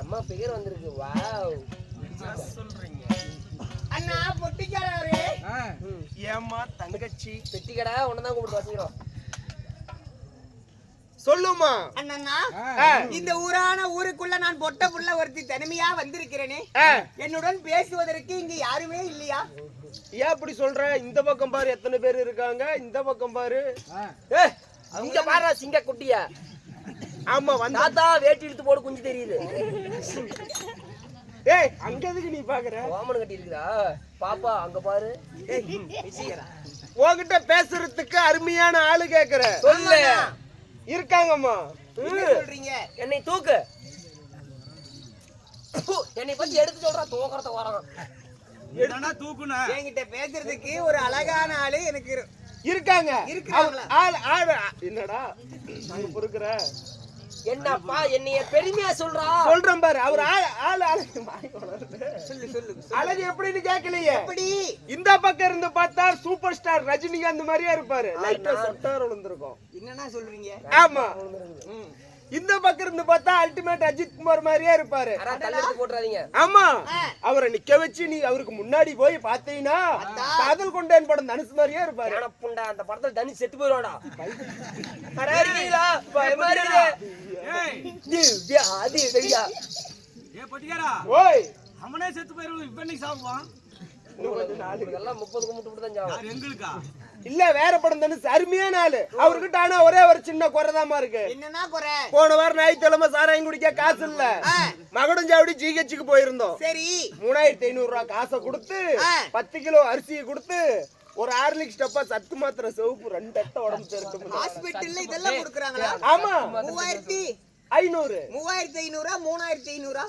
அம்மா பிகர் வந்திருக்கு. வாவ் சொல்றீங்க அண்ணா பொட்டிக்காரரே. ஏமா தங்கச்சி பெட்டிக்கடா உன்னதான் கூப்பிட்டு வச்சுக்கிறோம். சொல்லுமா அண்ணா இந்த ஊருக்குள்ள நான் பொட்ட புள்ள ஒருத்தி தனிமையா வந்திருக்கிறேனே, என்னுடன் பேசுவதற்கு இங்க யாருமே இல்லையா? ஏன் அப்படி சொல்ற? இந்த பக்கம் பாரு எத்தனை பேர் இருக்காங்க, இந்த பக்கம் பாரு. இங்க பாரு சிங்க குட்டியா. ஆமா வந்தா தாத்தா வேட்டி இழுத்து போடு குஞ்சு தெரியுது. ஏய் அங்க எதுக்கு நீ பாக்குற? ஓமன் கட்டி இருக்குதா பாப்பா? அங்க பாரு. உன்கிட்ட பேசுறதுக்கு அருமையான ஆளு கேக்குற சொல்லு. இருக்காங்கம்மா. சொல்றீங்க என்னை தூக்கு. என்னை பத்தி எடுத்து சொல்றா. தூக்கறத வரான். என்னடா தூக்குனா? என்கிட்ட பேசுறதுக்கு ஒரு அழகான ஆளு எனக்கு இருக்காங்க. இருக்காங்களா? என்னடா நாங்க பொறுக்குற? என்னப்பா என்னைய பெருமையா சொல்றா? சொல்றேன் பாரு. அவர் சொல்லு அழகு எப்படின்னு கேட்கலையே. எப்படி? இந்த பக்கம் இருந்து பார்த்தா சூப்பர் ஸ்டார் ரஜினிகாந்த் மாதிரியா இருப்பாரு. லைட்டா சொட்டார் விழுந்திருக்கும். என்னன்னா சொல்றீங்க? ஆமா. இந்த பக்கம் இருந்து பார்த்தா அல்டிமேட் அஜித் குமார் மாதிரியா இருப்பாரு. போட்டுறாதீங்க. ஆமா. அவரை நிக்க வச்சு நீ அவருக்கு முன்னாடி போய் பாத்தீங்கன்னா காதல் கொண்டேன் படம் தனுஷ் மாதிரியா இருப்பாரு. புண்டா அந்த படத்துல தனுஷ் செத்து போயிடுவாடா. ஓய் அவனே செத்து போயிருவான். இப்ப என்ன சாப்பிடுவான்? 30 கும்பிட்டு தான் சாப்பிடுவான். எங்களுக்கா இல்ல வேற படம் தானே அருமையான ஆளு. அவர்கிட்ட ஆனா ஒரே ஒரு சின்ன குறைதாமா இருக்கு. என்னன்னா குறை? போன வாரம் ஞாயிற்றுக்கிழமை சாராயம் குடிக்க காசு இல்ல. மகுடஞ்சாவடி ஜிஹெச்சுக்கு போயிருந்தோம். சரி 3500 ரூபாய் காசை கொடுத்து 10 கிலோ அரிசியை கொடுத்து ஒரு ஹார்லிக்ஸ் டப்பா சத்து மாத்திரை சிவப்பு 2 அட்டை உடம்பு சேர்த்து ஹாஸ்பிடல்ல இதெல்லாம் கொடுக்குறாங்களா? ஆமா 3500 3500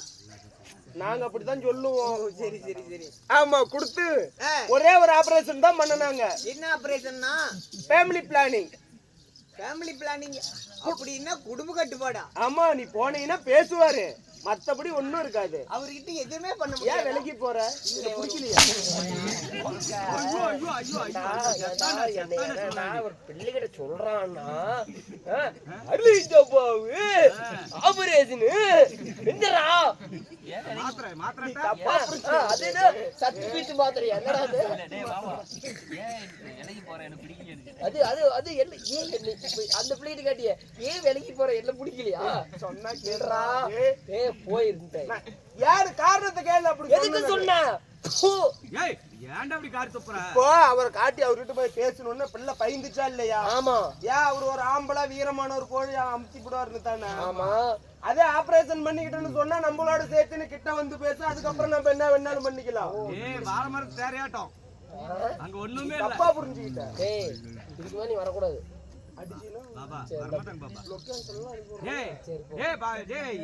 நாங்க அப்படித்தான் சொல்லுவோம். சரி சரி சரி. ஆமா கொடுத்து ஒரே ஒரு ஆபரேஷன் தான் பண்ணனாங்க. என்ன ஆபரேஷன்னா? Family planning. ஃபேமிலி பிளானிங் அப்படின்னா குடும்ப கட்டுப்பாடா? ஆமா நீ போனீங்கன்னா பேசுவாரு, மத்தபடி ஒண்ணும் இருக்காது. அவர்கிட்ட எதுவுமே பண்ண ஏன் முடியாது. விலைக்கு போற? இத பிடிக்கலையா? ஒரு பிள்ளைகிட்ட சொல்றான்னா அந்த பிள்ளைகிட்ட கேட்டிய ஏன் விலைக்கு போற என்ன பிடிக்கலையா? சொன்னா கேடுறா. போயிருந்தேன். யாரு காரணத்தை கேள்வி அப்படி எதுக்கு சொன்ன? அவரை காட்டி அவர்கிட்ட போய் பேசணும்னு பிள்ளை பயந்துச்சா இல்லையா? ஆமா. ஏன் அவரு ஒரு ஆம்பளை வீரமான ஒரு கோழி அமுத்தி போடுவாருன்னு தானே. ஆமா. அதே ஆபரேஷன் பண்ணிக்கிட்டோன்னு சொன்னா நம்மளோட சேர்த்துன்னு கிட்ட வந்து பேச, அதுக்கப்புறம் நம்ம என்ன வேணாலும் பண்ணிக்கலாம். அங்க ஒண்ணுமே இல்ல. தப்பா புரிஞ்சுக்கிட்டேன். ஏய் இதுக்கு நீ வரக்கூடாது.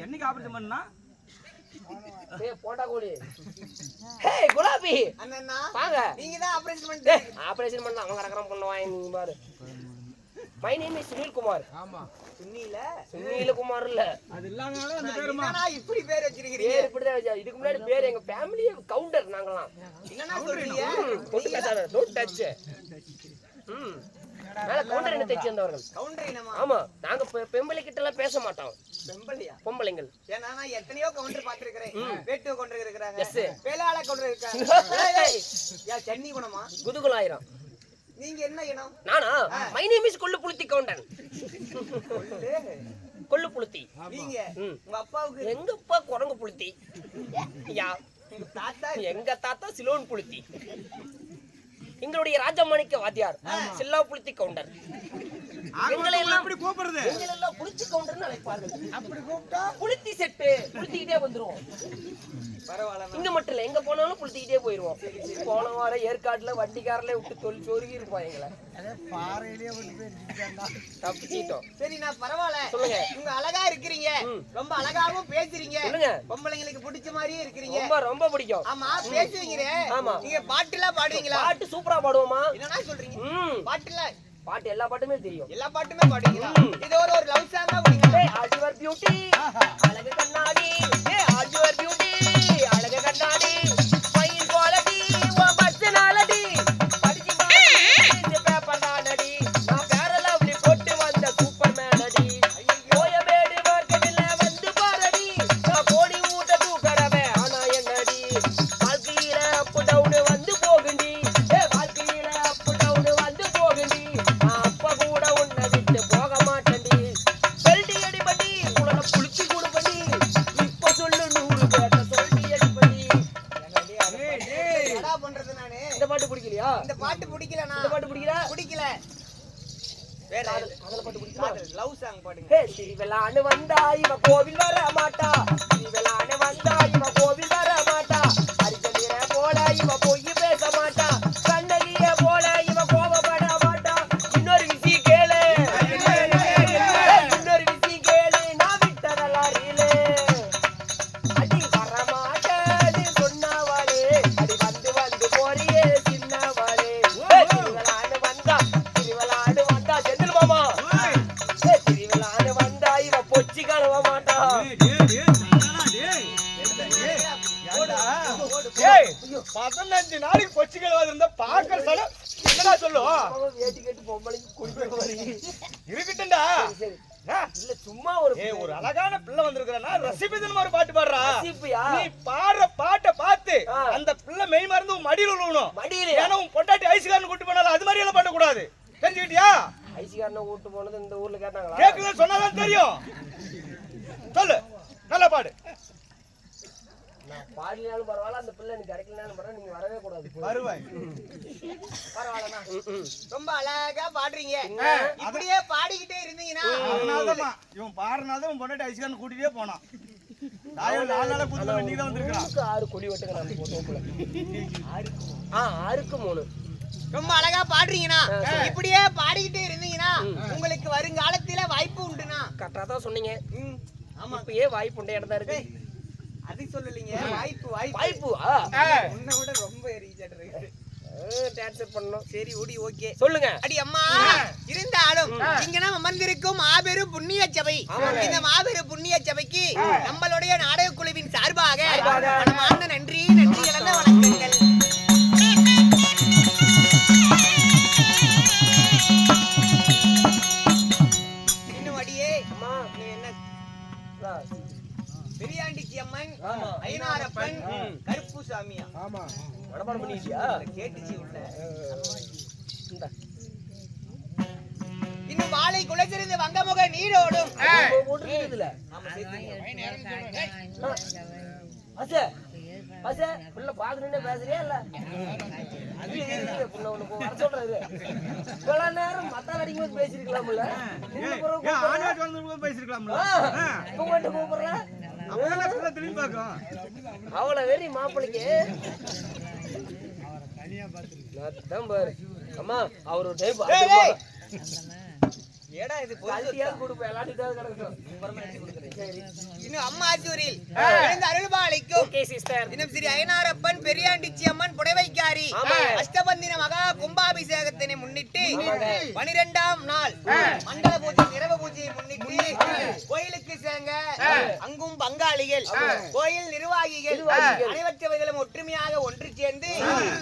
என்னைக்கு ஆபரேஷன் பண்ணா? போட்டா கோழி. ஏய் குலாபி அண்ணா வாங்க. நீங்க தான் ஆபரேஷன் பண்ணிட்டீங்க. ஆபரேஷன் பண்ண அவங்க ரகரம் பண்ணுவாங்க. நீ பாரு. My name is Sunil Kumar. ஆமா சுனில் குமார் இல்ல. அது இல்லாமலே அந்த பேருமா என்னடா இப்படி பேர் வச்சிருக்கீங்க? பேர் இப்படி தான் வச்சா. இதுக்கு முன்னாடி பேர் எங்க ஃபேமிலியே கவுண்டர் நாங்கலாம். என்னன்னா சொல்றீங்க? தொட்டு பேசாத. Don't touch. நாங்க கவுண்டர் இனத்தை சேர்ந்தவர்கள். கவுண்டர் இனமா? ஆமா. நாங்க பெம்பளை கிட்ட எல்லாம் பேச மாட்டோம். பெம்பளையா? பொம்பளைங்கள். ஏன்னா நான் எத்தனையோ கவுண்டர் பாத்துக்கிறேன். வேட்டு கவுண்டர் இருக்காங்க. எஸ். வேளாள கவுண்டர் இருக்காங்க. ஏய் யா சென்னி குணமா? குதுகுலாயிரம். நீங்க என்ன இனம்? நானா? மை நேம் இஸ் கொல்லு புளுத்தி கவுண்டன். கொல்லு புளுத்தி. நீங்க உங்க அப்பாவுக்கு? எங்க அப்பா குரங்கு புளுத்தி. யா தாத்தா? எங்க தாத்தா சிலோன் புளுத்தி. எங்களுடைய ராஜமாணிக்க வாத்தியார் சில்லா புளுத்தி கவுண்டர். எங்களை எல்லாம் எப்படி கூப்பிடுறது? எங்களை எல்லாம் புளுத்தி கவுண்டர்னு அழைப்பார்கள். அப்படி கூப்பிட்டா புளுத்தி செட்டு புளுத்திக்கிட்டே வந்துருவோம். பரவாயில்ல. இங்க மட்டும் இல்ல, எங்க போனாலும் புளுத்திக்கிட்டே போயிருவோம். போன வாரம் ஏற்காட்டுல வண்டிக்காரல விட்டு சொருகி இருப்போம். எங்களை பாறையிலேயே வந்து தப்பிச்சிட்டோம். சரி நான் பரவாயில்ல. சொல்லுங்க. நீங்க அழகா இருக்கிறீங்க, ரொம்ப அழகாவும் பேசுறீங்க. சொல்லுங்க. பொம்பளைங்களுக்கு பிடிச்ச மாதிரியே இருக்கிறீங்க. ரொம்ப ரொம்ப பிடிக்கும். ஆமா பேசுவீங்க. ஆமா. நீங்க பாட்டுலாம் பாடுவீங்களா? பாட்டு சூப்பரா பாடுவோமா? என்னன்னா சொல்றீங்க? பாட்டுல பாட்டு எல்லா பாட்டுமே தெரியும். எல்லா பாட்டுமே பாடுவீங்களா? இது ஒரு லவ் சாங்கா குடிங்க. ஆல் யுவர் பியூட்டி அழகு கண்ணாடி. ஆல் யுவர் பியூட்டி அழகு கண்ணாடி. ஃபைன் குவாலிட்டி ஓ பர்சனாலிட்டி. படிச்சு பாரு பேப்பர் தானடி. நான் வேற லவ்லி போட்டு வந்த சூப்பர் மேனடி. கோயமேடு மார்க்கெட்ல வந்து பாரடி. நான் கோடி வேற காதல பாட்டு பிடிக்குமா? லவ் சாங் பாடுங்க. ஹே திருவிழான்னு வந்தா இவ கோவில் வர மாட்டா, திருவிழான்னு வந்தா இவ கோவில் வர மாட்டா, அரிச்சந்திர போல இவ பொய் பேச மாட்டா, கண்ணகிய போல இவ கோபப்பட மாட்டா. இன்னொரு விஷயம் கேளு, இன்னொரு விஷயம் கேளு, நான் விட்டதெல்லாம் ரீலு. அடி வர மாட்டேன்னு சொன்னவாளே, அடி வந்து வந்து போறியே சின்னவாளே. திருவிழான்னு வந்தா செந்தில் மாமா, திருவிழான்னு வந்தா இவ பொச்சி கழுவ மாட்டா. ஏய் 15 நாளைக்கு கொச்சி கழுவாது இருந்தா பாக்க சடம் என்னடா சொல்லும்? வேட்டி கேட்டு பொம்பளைக்கு குடிக்கிற மாதிரி இருக்கட்டும்டா. சரி ஆ, இல்ல சும்மா ஒரு ஏய் ஒரு அழகான பிள்ளை வந்திருக்கறனா ரசிபிதன் ஒரு பாட்டு பாடுறா. ரசிப்பியா? நீ பாடுற பாட்டை பார்த்து ஆ. அந்த பிள்ளை மெய் மறந்து உன் மடியில விழுவணும். மடியிலயா? ஏன்னா உன் பொண்டாட்டி ஐஸ்காரன் கூட்டி போனாலும் அது மாதிரி எல்லாம் பாட கூடாது. தெரிஞ்சுக்கிட்டியா? ஐசிகாரனை கூட்டு போனது இந்த ஊர்ல கேட்டாங்களா? கேக்குது சொன்னாதான் தெரியும். சொல்லு நல்லா பாடு. நான் பாடினாலும் பரவாயில்ல, அந்த பிள்ளை எனக்கு கிடைக்கலனாலும் பரவாயில்ல, நீங்க வரவே கூடாது. வருவாய். பரவாயில்லண்ணா. ரொம்ப அழகா பாடுறீங்க. இப்படியே பாடிக்கிட்டே இருந்தீங்கன்னா அதனாலதான் இவன் பாடுறனால உன் பொண்டாட்டி ஐஸ்காரன் கூட்டிட்டே போனான். தாயோட 4 நாளா புதுல இன்னைக்கு தான் வந்திருக்கான். 6 கொடி வெட்டுங்க நம்ம போட்டோம்ல. 6க்கு 3. ரொம்ப அழகா பாடுறீங்கண்ணா. இப்படியே பாடிக்கிட்டே இருந்தீங்கன்னா உங்களுக்கு வருங்காலத்தில வாய்ப்பு உண்டுண்ணா. கரெக்டா தான் சொன்னீங்க. ஆமா, இப்பயே வாய்ப்பு உண்டே இடம்தான் இருக்கு. அது சொல்லலீங்க. வாய்ப்பு வாய்ப்பு வாய்ப்பு உன்னை விட ரொம்ப ரீச்சட் இருக்கு. டான்ஸ் பண்ணணும். சரி ஓடி ஓகே சொல்லுங்க. அடி அம்மா, இருந்தாலும் இங்க நாம் அமர்ந்திருக்கும் மாபெரும் புண்ணிய சபை. இந்த மாபெரும் புண்ணிய சபைக்கு நம்மளுடைய நாடக குழுவின் சார்பாக மனமார்ந்த நன்றி நன்றி கலந்த வணக்கங்கள். இன்னும் அடியே அம்மா நீ என்ன பெரியாண்டிச்சி அம்மன், ஆமா. ஐனாரப்பன், கருப்பு சாமியா? ஆமா மனப்பாடம் பண்ணிட்டியா? கேட்டுச்சு உள்ள. இந்தா. இன்னும் வாழை குலைச்சிருந்து வங்கமுக நீரோடும். போட்டுருக்கு இதுல. ஆமா, சேர்த்துங்க. அசே அசே புள்ள பாக்கணும்னே பேசுறியா இல்ல? புள்ள உனக்கு வர சொல்றாரு. இவ்வளவு நேரம் மத்தால் அடிக்கும்போது பேசிருக்கலாம்ல. ஏன் ஆனாட் வந்து பேசிருக்கலாம்ல? இப்ப மட்டும் கூப்பிடுற அவங்கள பிள்ளை திரும்பி பார்க்கும். அவ்வளவு வெறி மாப்பிளைக்கு. நான் பாரு அம்மா அவர் ஒரு டைப் ஏடா இது கல்ட்டியாவது கொடுப்பேன், எல்லாத்திட்டாவது கிடக்கும். சரி இன்னும் அம்மா ஆச்சூரில் எழுந்த அருள்பாலிக்கும். Okay sister. இன்னும் ஸ்ரீ ஐனாரப்பன், பெரியாண்டிச்சி அம்மன், புடவைக்காரி அஷ்டபந்தின மகா கும்பாபிஷேகத்தினை முன்னிட்டு 12ஆம் நாள் மண்டல பூஜை இரவு பூஜையை முன்னிட்டு கோயிலுக்கு சேர்ங்க அங்கும் பங்காளிகள், கோயில் நிர்வாகிகள் அனைவற்றவர்களும் ஒற்றுமையாக ஒன்று சேர்ந்து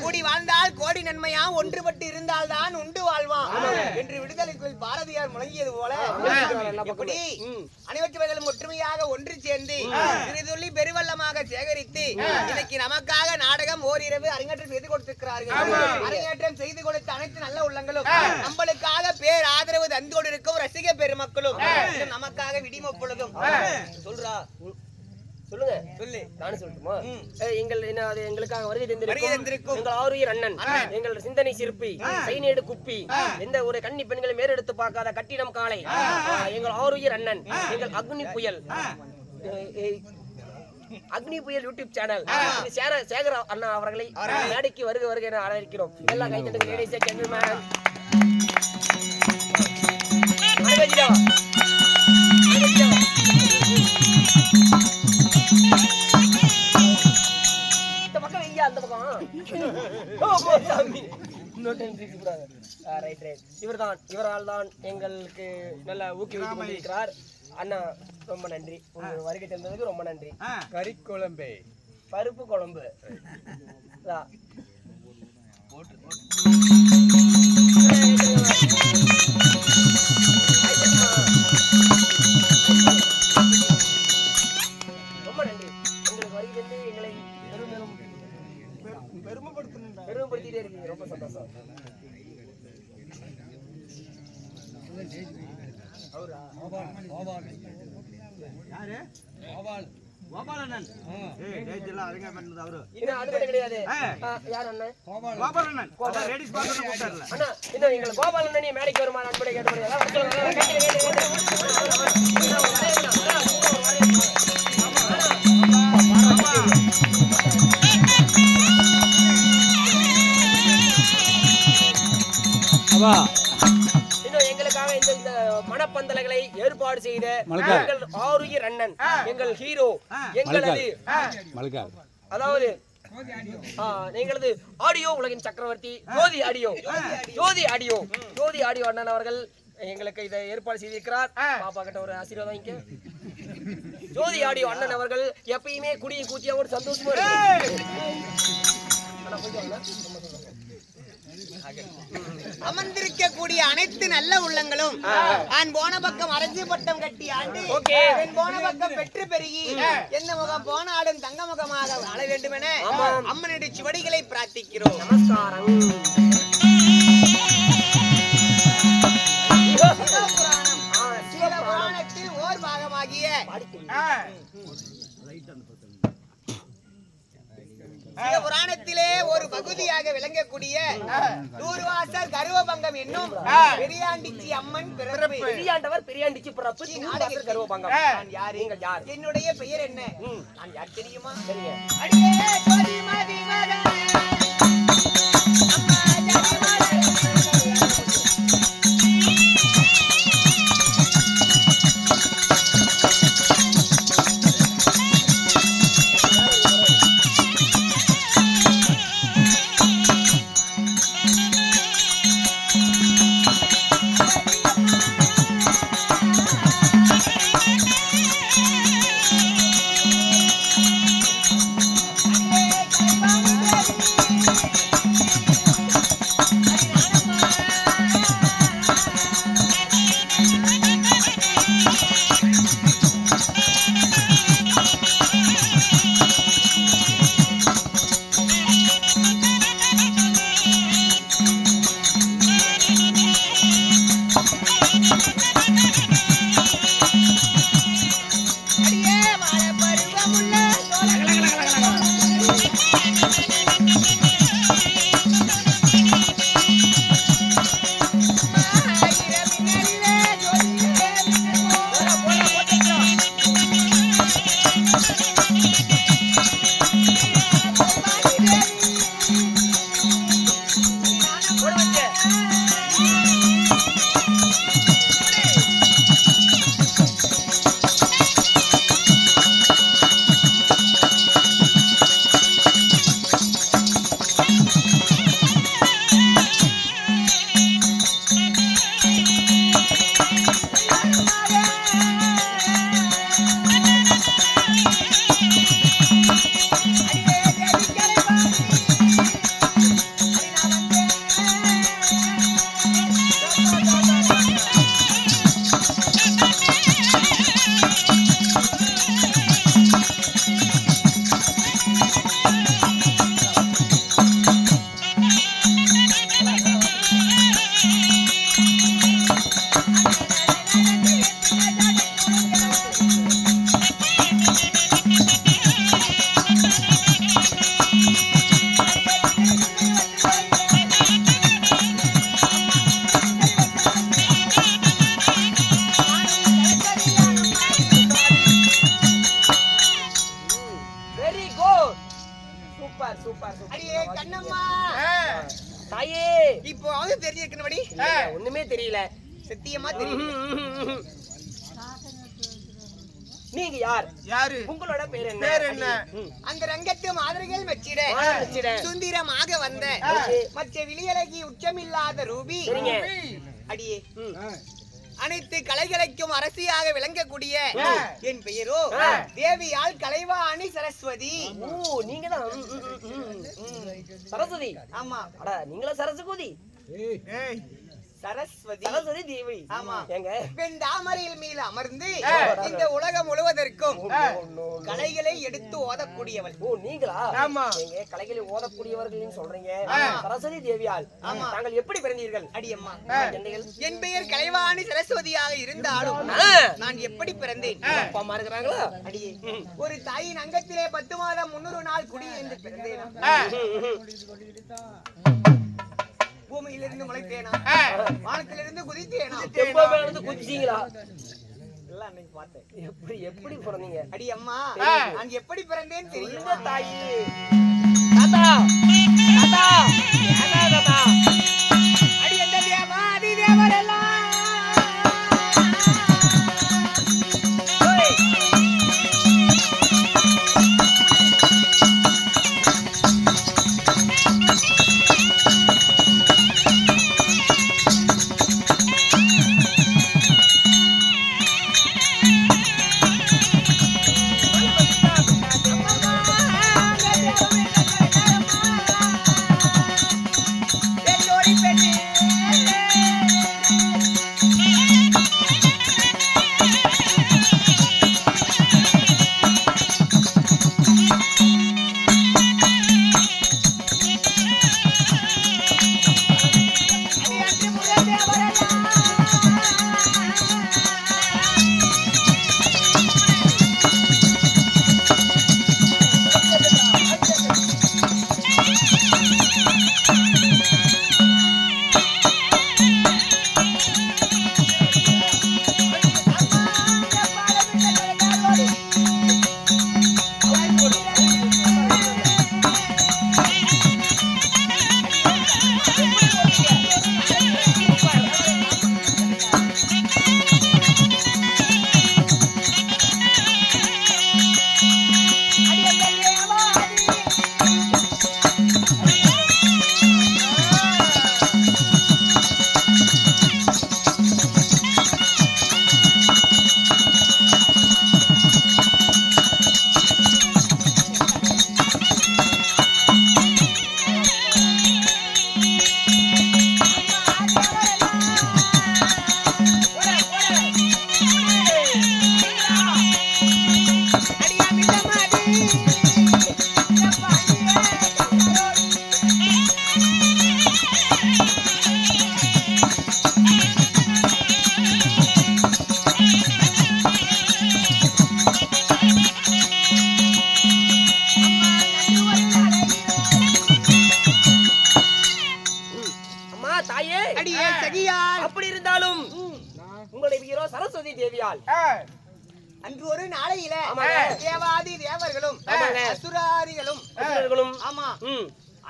கூடி வாழ்ந்தால் கோடி நன்மையா, ஒன்றுபட்டு இருந்தால் தான் உண்டு வாழ்வான் என்று விடுதலைக்குள் பாரதியார் முழங்கியது போல இப்படி அனைவற்றவர்களும் ஒற்றுமையாக ஒன்று சேர்ந்து சிறிதுள்ளி பெருவல்லமாக சேகரித்து இன்னைக்கு நமக்காக நாடகம் ஓரிரவு அரங்கேற்றம் செய்து கொடுத்திருக்கிறார்கள். அரங்கேற்றம் செய்து கொடுத்த அனைத்து நல்ல உள்ளங்களும் நம்மளுக்காக பேர் ஆதரவு தந்து கொண்டிருக்கும் ரசிக பெருமக்களும் நமக்காக விடிம பொழுதும் சொல்றா சொல்லுங்க. சொல்லு. நானும் சொல்லட்டுமா? எங்களுக்காக வருகை தந்திருக்கும் எங்கள் ஆருயிர் அண்ணன், எங்கள் சிந்தனை சிற்பி, சைனேடு குப்பி, எந்த ஒரு கன்னி பெண்களை மேறெடுத்து பார்க்காத கட்டிடம் காலை எங்கள் ஆருயிர் அண்ணன், எங்கள் அக்னி புயல் யூடியூப் சேனல் சேகர் அண்ணா அவர்களை மேடைக்கு வருக வருக என அழைக்கிறோம். எல்லா கைத்தட்டுங்க லேடிஸ் அண்ட் ஜென்டில்மேன். இந்த பக்கம் வெய்யா, அந்த பக்கம் இவரால் தான் எங்களுக்கு நல்ல ஊக்குவித்துக் கொண்டிருக்கிறார். அண்ணா ரொம்ப நன்றி. உங்க வருகை தந்ததுக்கு ரொம்ப நன்றி. கறி குழம்பு, பருப்பு குழம்பு ரொம்ப நன்றி. உங்களுக்கு வருகை தந்து எங்களை பெருமைப்படுத்திட்டே இருக்கீங்க. ரொம்ப சந்தோஷம். கோபாலண்ணன். டேட் எல்லாம் அரேஞ்ச் பண்ணது அவரு. இன்னும் அது மட்டும் கிடையாது. யார் அண்ணன்? கோபாலண்ணன். Ladies bathroom கூப்பிட்டாருல. அண்ணா இன்னும் எங்களை கோபால் அண்ணன் மேடைக்கு வருமா நண்பரை கேட்டு போறீங்க. அதான் இன்னும் எங்களுக்காக இந்த மனப்பந்தல்களை ஏற்பாடு செய்த எங்கள் ஆருயிர் அண்ணன், எங்கள் ஹீரோ, எங்களது அதாவது எங்களது ஆடியோ உலகின் சக்கரவர்த்தி ஜோதி ஆடியோ அண்ணன் அவர்கள் எங்களுக்கு இதை ஏற்பாடு செய்திருக்கிறார். பாப்பா கிட்ட ஒரு ஆசீர்வாதம் வாங்கிக்க. ஜோதி ஆடியோ அண்ணன் அவர்கள் எப்பயுமே குடியும் கூத்தியாவோடு சந்தோஷமா அமர்ந்திருக்கக்கூடிய அனைத்து நல்ல உள்ளங்களும் நான் போன பக்கம் அரசு பட்டம் கட்டி ஆண்டு என் போன பக்கம் பெற்று பெருகி எந்த முகம் போன ஆடும் தங்க முகமாக வாழ வேண்டும் என அம்மனுடைய சுவடிகளை பிரார்த்திக்கிறோம். நமஸ்காரம். சிவபுராணத்தில் ஓர் பாகமாகிய சிவபுராணத்திலே ஒரு பகுதியாக விளங்கக்கூடிய தூர்வாசல் கருவபங்கம் என்னும் பெரியாண்டிச்சி அம்மன் பிறப்பு. பெரியாண்டவர் பெரியாண்டிச்சி பிறப்பு. தூர்வாசல் கருவபங்கம். நான் யார்? நீங்கள் யார்? என்னுடைய பெயர் என்ன? நான் யார் தெரியுமா? தெரியும். அடியே ஜோதிமதி மகனே ஒண்ணுமே தெரியல. சத்தியமா தெரியல. நீங்க யார்? யாரு? உங்களோட பேர் என்ன? பேர் என்ன? அந்த ரங்கத்து மாதிரிகள் மெச்சிட சுந்தரமாக வந்த மற்ற விழியழகி உச்சமில்லாத ரூபி அடியே அனைத்து கலைகளுக்கும் அரசியாக விளங்கக்கூடிய என் பெயரோ தேவியால் கலைவாணி சரஸ்வதி. ஓ, நீங்க தான் சரஸ்வதி? ஆமா. அட, நீங்களா சரஸ்வதி? சரஸ்வதி தேவி. ஆமா. எங்க தாமரையில் மீது அமர்ந்து இந்த உலகம் முழுவதற்கும் கலைகளை எடுத்து ஓதக்கூடியவள். ஓ நீங்களா? ஆமா. எங்க கலைகளை ஓதக்கூடியவர்கள் சொல்றீங்க. சரஸ்வதி தேவியால் தாங்கள் எப்படி பிறந்தீர்கள்? அடியம்மா, என் பெயர் கலைவாணி சரஸ்வதியாக இருந்தாலும் நான் எப்படி பிறந்தேன்? அப்பா அம்மா இருக்கிறாங்களா? அடியே, ஒரு தாயின் அங்கத்திலே 10 மாதம் 300 நாள் குடியிருந்து பிறந்தேனா? பூமியிலிருந்து முளைத்தேனா? வானத்திலிருந்து குதித்தேனா? குதிச்சீங்களா? எல்லாம் அன்னைக்கு பார்த்தேன். எப்படி எப்படி பிறந்தீங்க? அடி அம்மா, நான் எப்படி பிறந்தேன் தெரியும் தாயி. தாத்தா தாத்தா தாத்தா அடி எந்த தேவாதி தேவரெல்லாம் அப்படி இருந்தாலும் உங்களுடைய ஹீரோ சரஸ்வதி தேவியால் அன்று ஒரு நாளையில ஆமாங்க. தேவாதி தேவர்களும் ஆமாங்க. அசுரர்களும் ஆமா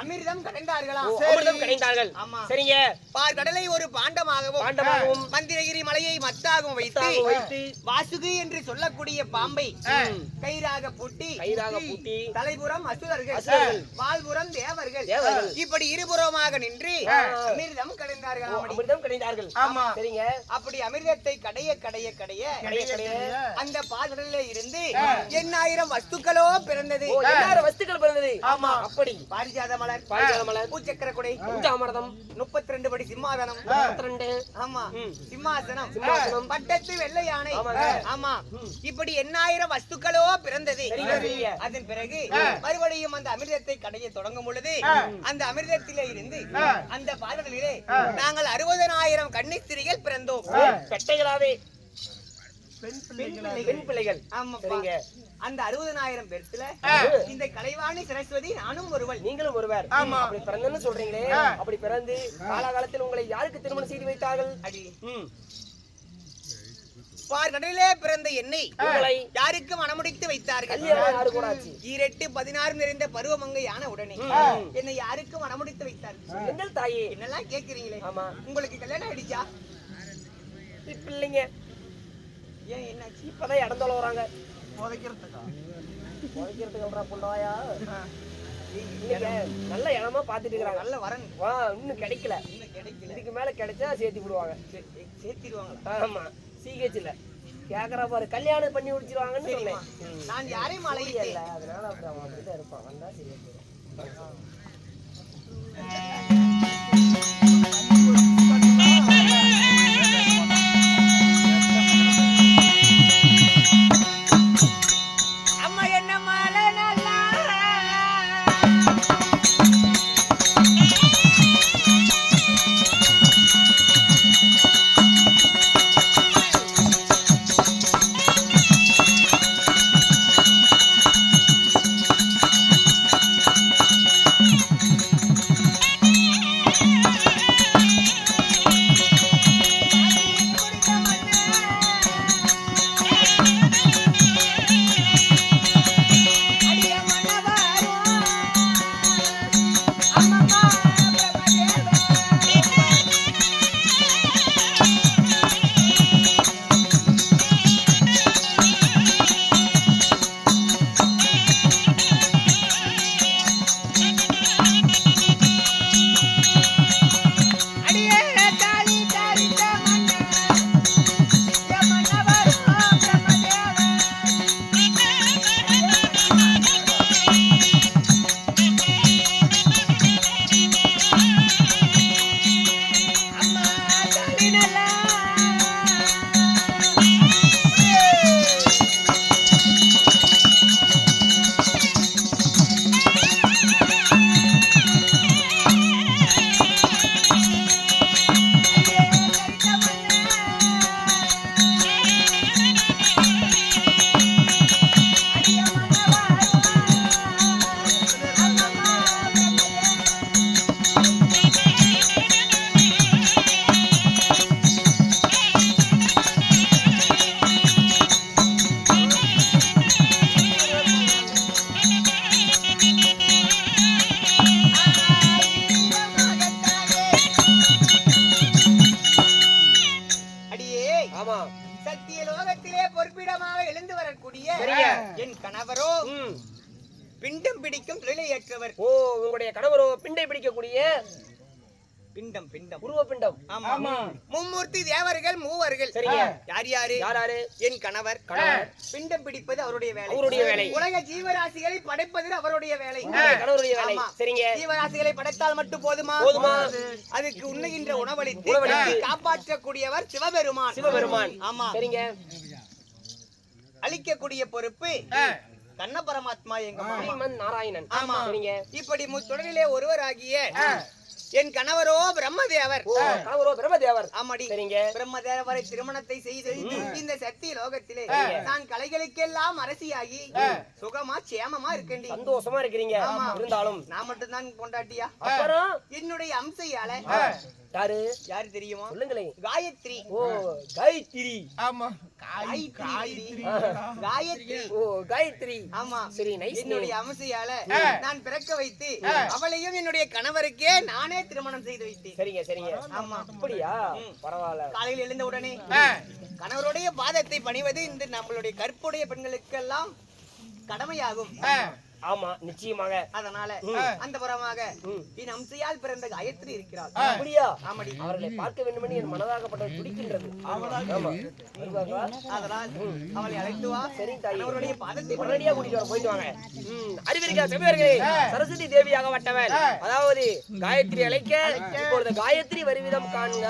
அமிர்தம் கடைந்தார்களாம். அமிர்தம் கடைந்தார்கள். ஆமா. சரிங்க. பார் கடலை ஒரு பாண்டமாகவும் மந்திரகிரி மலையை மத்தாகவும் வைத்து வாசுகி என்று சொல்லக்கூடிய பாம்பை கயிறாக பூட்டி தலைபுறம் அசுரர்கள் வாழ்புறம் தேவர்கள் இப்படி இருபுறமாக நின்று அமிர்தம் கடைந்தார்கள். ஆமா. சரிங்க. அப்படி அமிர்தத்தை கடைய அந்த பால்கடலிலே இருந்து 8000 வஸ்துக்களோ பிறந்தது. 8000 வஸ்துக்கள் பிறந்தது. ஆமா. அப்படி பாரிஜாத மலர், பூச்சக்கர குடை, பஞ்சாமிர்தம், 32 படி சிம்மாசனம், 32 ஆமா சிம்மாசனம், பட்டத்து வெள்ளை யானை, ஆமா இப்படி 8000 வஸ்துக்களோ பிறந்தது. அதன் பிறகு மறுபடியும் அந்த அமிர்தத்தை கடைய தொடங்கும் பொழுது அந்த அமிர்தத்திலே இருந்து அந்த பாடலிலே நாங்கள் 60000 கன்னிஸ்திரிகள் பிறந்தோம். பெட்டைகளாவே பெண் பிள்ளைகள். ஆமா. சரிங்க. அந்த 60000 பேர்ல இந்த கலைவாணி சரஸ்வதி நானும் ஒருவள், நீங்களும் ஒருவர். அப்படி பிறந்தன்னு சொல்றீங்களே, அப்படி பிறந்து காலகாலத்தில் உங்களை யாருக்கு திருமணம் செய்து வைத்தார்கள்? அடி பார்க்கடலிலே பிறந்த என்னை உங்களை யாருக்கு மணமுடித்து வைத்தார்கள்? கல்யாணம் யாரு கூட ஆச்சு? 18-16 நிறைந்த பருவமங்கையான உடனே என்னை யாருக்கு மணமுடித்து வைத்தார்கள்? எங்கள் தாயே. என்னெல்லாம் கேக்குறீங்களே? ஆமா. உங்களுக்கு கல்யாணம் ஆயிடுச்சா? இப்ப இல்லைங்க. ஏன் என்னாச்சு? இப்பதான் இடந்தோல வராங்க. புதைக்கிறதுக்கு புண்டாயா நல்ல இடமா பாத்துட்டு இருக்காங்க. நல்ல வரன் இன்னும் கிடைக்கல. இதுக்கு மேல கிடைச்சா சேர்த்து விடுவாங்க. சேர்த்திடுவாங்க. ஆமா. சிஹெச்ல கேக்குறா பாரு, கல்யாணம் பண்ணி முடிச்சிருவாங்கன்னு சொன்னேன். நான் யாரையும் அழைக்கல, இல்ல அதனால அப்படி அவன் அப்படிதான் இருப்பான். வந்தா சரியா போயிடும். பிண்டம் பிடிக்கும் தொழிலை ஏற்றவர். ஓ, உங்களுடைய கணவரோ பிண்டை பிடிக்கக்கூடிய பிண்டம் பிண்டம் உருவ பிண்டம். ஆமா. மும்மூர்த்தி தேவர்கள் மூவர்கள். சரிங்க. யார் யாரு? யாராரு? என் கணவர். பிண்டம் பிடிப்பது அவருடைய வேலை. அவருடைய வேலை. உலக ஜீவராசிகளை படைப்பது அவருடைய வேலை. கணவருடைய வேலை. சரிங்க. ஜீவராசிகளை படைத்தால் மட்டும் போதுமா? போதுமா? அதுக்கு உண்ணுகின்ற உணவளித்து காப்பாற்றக்கூடியவர் சிவபெருமான். சிவபெருமான். ஆமா. சரிங்க. அளிக்கக்கூடிய பொறுப்பு கண்ண பரமாத்மா எங்க ஸ்ரீமன் நாராயணன். ஆமா. சரிங்க. இப்படி முத்தொடரிலே ஒருவராகிய என் கணவரோ பிரம்மதேவர். கணவரோ பிரம்மதேவர். ஆமாடி. சரிங்க. பிரம்மதேவரை திருமணத்தை செய்து இந்த சக்தி லோகத்திலே நான் கலைகளுக்கெல்லாம் அரசியாகி சுகமா சேமமா இருக்கேன். சந்தோஷமா இருக்கிறீங்க. இருந்தாலும் நான் மட்டும் தான் பொண்டாட்டியா? அப்புறம் என்னுடைய அம்சையால யாரு யாரு தெரியுமா? சொல்லுங்களேன். காயத்ரி. ஓ, காயத்ரி. ஆமா. காயத்ரி. ஓ, காயத்ரி. ஆமா. சரி, நைஸ். என்னுடைய அம்சையால நான் பிறக்க வைத்து அவளையும் என்னுடைய கணவருக்கே நானே திருமணம் செய்து வைத்தேன். சரிங்க, சரிங்க. ஆமா. அப்படியா? பரவாயில்ல. காலையில் எழுந்த உடனே கணவருடைய பாதத்தை பணிவது இந்த நம்மளுடைய கற்புடைய பெண்களுக்கெல்லாம் கடமையாகும். ஆமா, நிச்சயமாக. அதனால அந்த புறமாக என் அம்சையால் பிறந்த காயத்ரி இருக்கிறாள். அப்படியா? ஆமாடி. அவர்களை பார்க்க வேண்டும் என்று என் மனதாகப்பட்டது துடிக்கின்றது. ஆமா. வருவாங்களா? அதனால் அவளை அழைத்து வா. சரி தாயி. கணவருடைய பாதத்தை உடனடியா கூட்டிட்டு வர. போயிட்டு வாங்க. அறிவிருக்கா செவ்வார்களே, சரஸ்வதி தேவியாக வட்டவன், அதாவது காயத்ரி அழைக்க இப்பொழுது காயத்ரி வருவிதம் காண்க.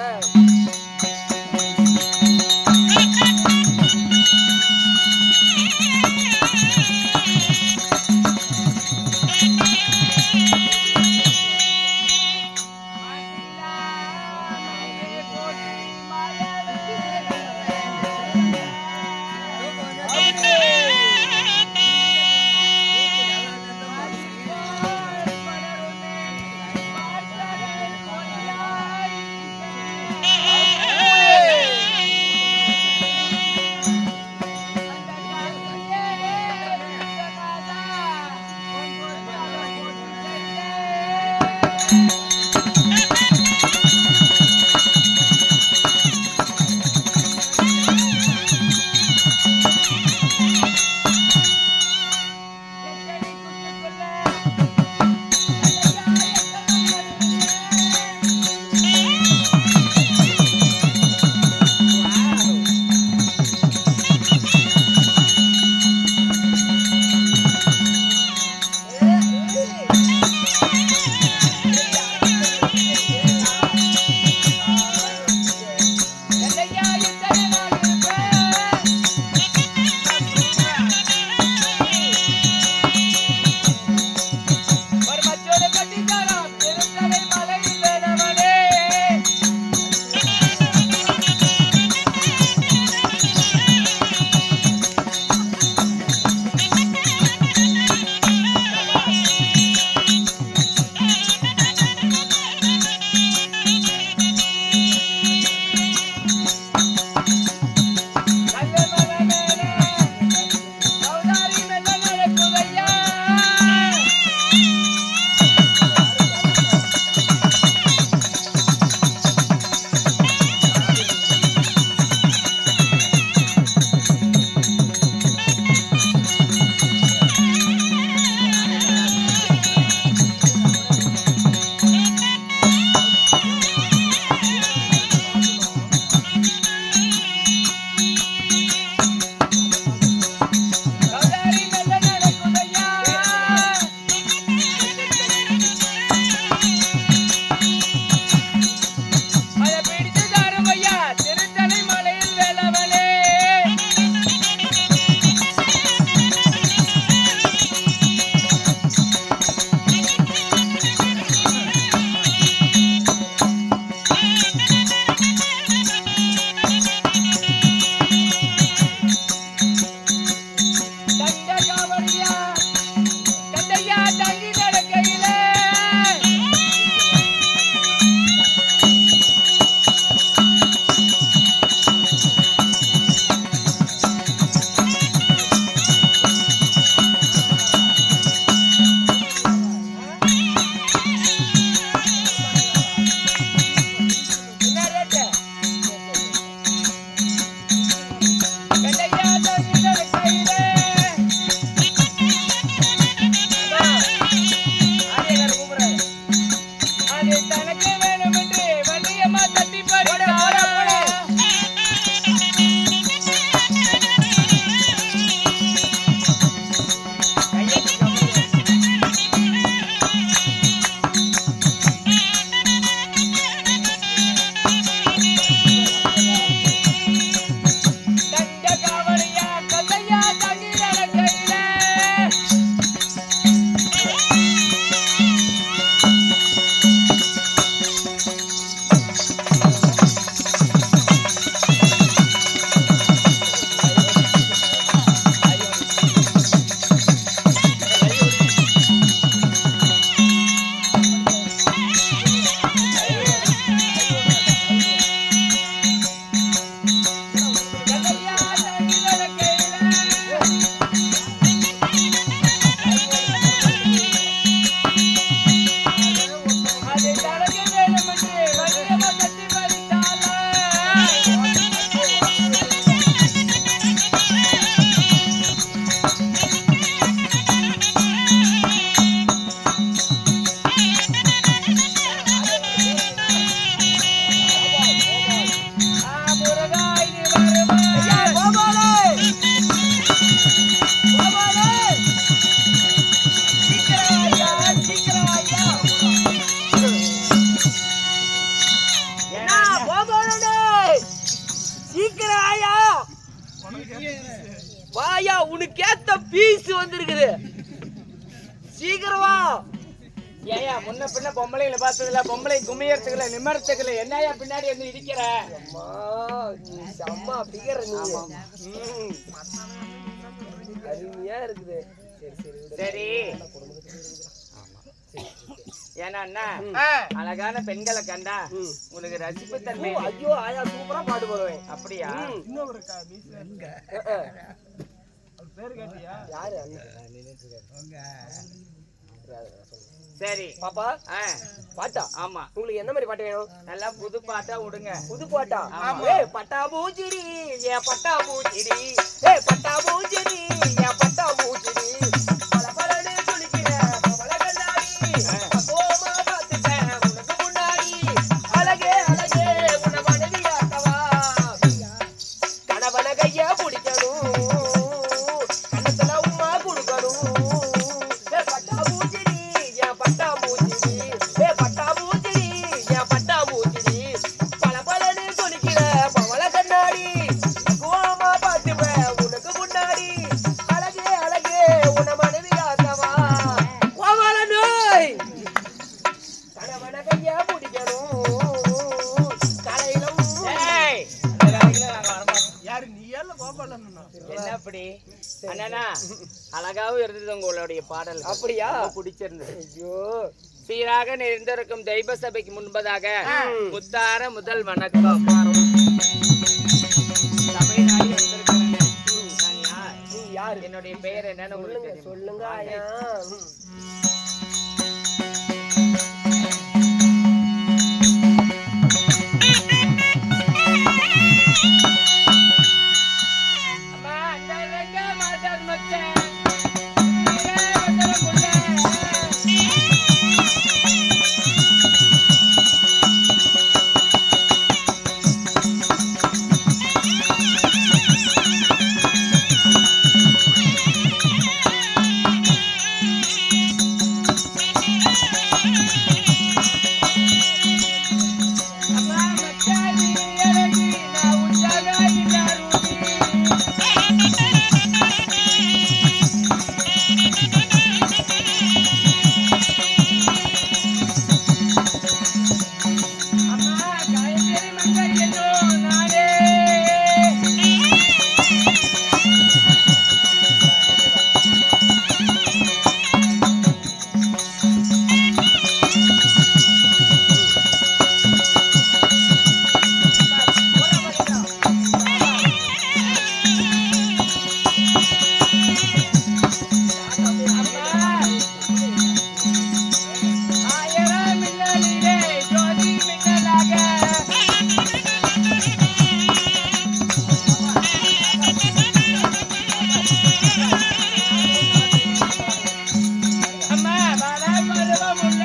சீக்கிரம் வா. ஏயா முன்ன பின்ன பொம்பளைங்களை பார்த்ததுல பொம்பளை கும்மியறதுக்குல நிம்மறதுக்குல என்னையா பின்னாடி வந்து இடிக்கிற? அம்மா நீ செம்ம பிகர் நீ. அருமையா இருக்குது. சரி ஏன்னா அண்ணா அழகான பெண்களை கண்டா உனக்கு ரசிப்பு தன்மை. ஐயோ ஆயா சூப்பரா பாட்டு போடுவேன். அப்படியா? யாரு சரி பாப்பா பாட்டா? ஆமா. உங்களுக்கு என்ன மாதிரி பாட்டு வேணும்? நல்லா புது பாட்டா விடுங்க. புது பாட்டா? ஆமா. ஏ பட்டா பூச்சிரி ஏ பட்டா பூச்சிரி ஏ பட்டா பூச்சிரி ஏ பட்டா பூச்சிரி பல பலனு குளிக்கிற பல கண்ணாடி கோமா பார்த்துட்டேன் உனக்கு முன்னாடி அழகே அழகே உன மனைவியாக்கவா கணவன கைய பிடிக்கணும் கண்ணத்துல உமா கொடுக்கணும் ஏ பட்டா பூச்சிரி ஏ பட்டா பூச்சிரி ஏ பட்டா பூச்சிரி ஏ பட்டா பூச்சிரி பல பலனு குளிக்கிற பவள கண்ணாடி கோமா பார்த்துப்பேன் உனக்கு முன்னாடி அழகே அழகே உன மனைவியாக்கவா கோமல நோய் கணவன கைய பிடிக்கணும் கலையில ஏய், அந்த வேலைக்குள்ள நாங்க வரமாட்டோம். யாரு நீ ஏன் கோபாலன் என்ன அப்படி அண்ணனா அழகாவும் இருந்தது உங்களுடைய பாடல். அப்படியா? ரொம்ப பிடிச்சிருந்தது. ஐயோ சீராக நிறைந்திருக்கும் தெய்வ சபைக்கு முன்பதாக முத்தார முதல் வணக்கம். சபை நாடி வந்திருக்கிறேன். நான் யார்? நீ யாரு? என்னுடைய பெயர் என்னன்னு உங்களுக்கு சொல்லுங்க தெரியுமா? சொல்லுங்க ஆயா. அம்மா, அந்த ரெங்க மாதர் மச்சான். நீரே வந்தரமுள்ள. அம்மா, மச்சான் நீ இறங்கி நான் உச்சாக இல்லாருடி. அம்மா காயத்ரி மங்கை என்னோ நானே. அம்மா ஆயிரம் மின்னலிலே ஜோதி மின்னலாக. அம்மா வர பருவமுள்ள.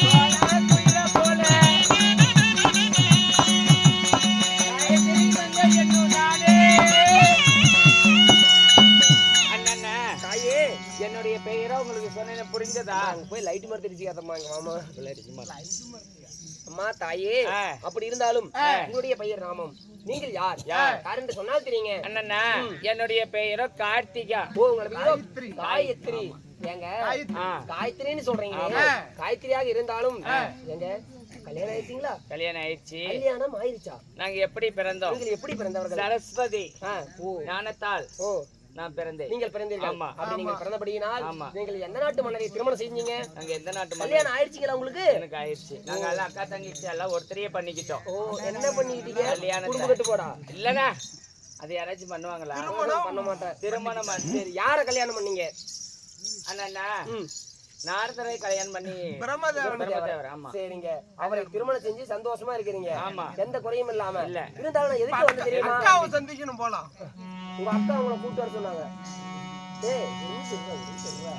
சோழ குயில போல. காயத்ரி மங்கை என்னோ நானே. அண்ணா தாயே என்னுடைய பெயரா உங்களுக்கு சொன்னேன் புரிஞ்சதா? அங்க போய் லைட் மாதிரி தெரிஞ்சுக்காதம்மா எங்க மாமா. அம்மா தாயே ஆ. அப்படி இருந்தாலும் உங்களுடைய பெயர் நாமம் நீங்கள் யார்? யார்? யாருன்னு சொன்னால் தெரியுங்க. அண்ணா என்னுடைய பெயரோ கார்த்திகா. ஓ உங்களை பேரோ காயத்ரி. ஏங்க ஆ, காயத்ரின்னு சொல்றீங்க. காயத்ரியாக இருந்தாலும் ஏங்க கல்யாணம் ஆயிடுச்சுங்களா? கல்யாணம் ஆயிடுச்சு. கல்யாணம் ஆயிடுச்சா? நாங்க எப்படி பிறந்தோம்? நீங்கள் எப்படி பிறந்தவர்கள்? சரஸ்வதி ஓ ஞானத்தால் ஓ நான் பிறந்தேன். நீங்கள் பிறந்தீர்கள். ஆமா. அப்படி நீங்கள் பிறந்தபடியினால் ஆமா. நீங்கள் எந்த நாட்டு மன்னரை திருமணம் செஞ்சீங்க? நாங்க எந்த நாட்டு மன்னன்? கல்யாணம் ஆயிடுச்சுங்களா உங்களுக்கு? எனக்கு ஆயிடுச்சு. நாங்க எல்லாம் அக்கா தங்கச்சி எல்லாம் ஒருத்தரையே பண்ணிக்கிட்டோம். ஓ என்ன பண்ணிக்கிட்டீங்க? கல்யாணத்தை. குடும்ப கட்டு போடா. இல்லனா அது யாராச்சும் பண்ணுவாங்களா? பண்ண மாட்டேன். திருமணம் சரி யார கல்யாணம் பண்ணீங்க? அண்ணா ம். நாரதரை கல்யாணம் பண்ணி பிரம்மதேவர். ஆமா சரிங்க. அவரை திருமணம் செஞ்சு சந்தோஷமா இருக்கிறீங்க. ஆமா. எந்த குறையும் இல்லாம. இல்ல. இருந்தாலும் எதுக்கு வந்து தெரியுமா? அக்காவை சந்திக்கணும் போலாம். உங்க அக்கா உங்களை கூட்டு வர சொன்னாங்க. ஏய் என்ன சொல்ற?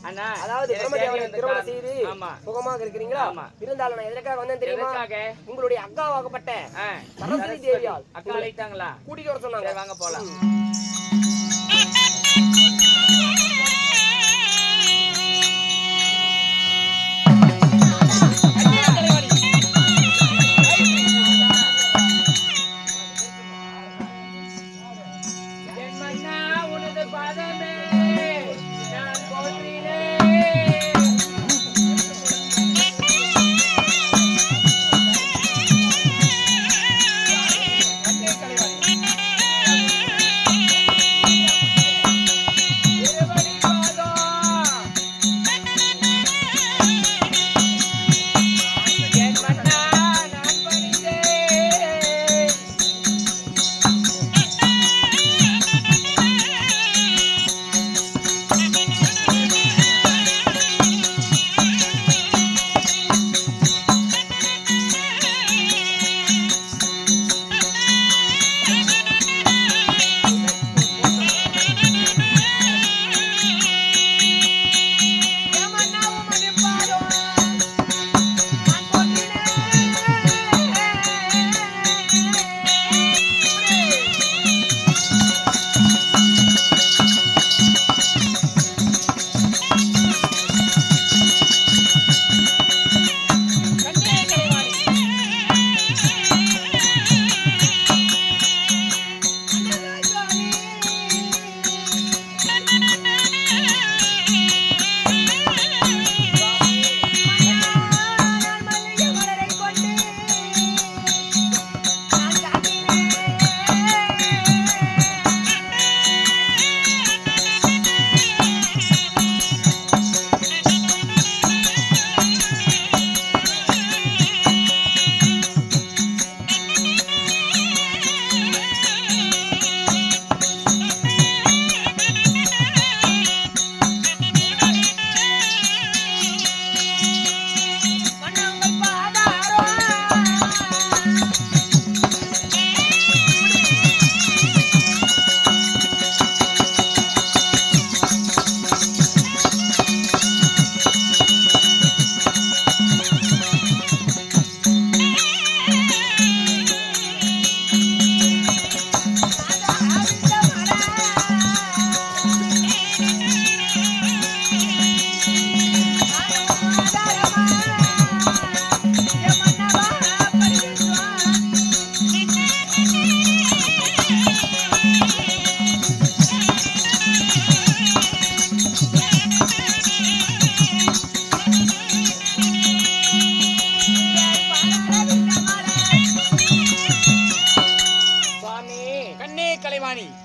அண்ணா அதாவது எனக்கு பிரம்மதேவரை தேவையான திருமணம் செய்து ஆமா. சுகமாக இருக்கிறீங்களா? ஆமா. இருந்தாலும் நான் எதற்காக வந்தேன் தெரியுமா? எதற்காக? உங்களுடைய அக்காவாகப்பட்ட ஆ, சரஸ்வதி தேவியால் அக்கா அழைத்தாங்களா? கூட்டிட்டு வர சொன்னாங்க. சரி, வாங்க போலாம். பாதமே நான் போற்றினேன்.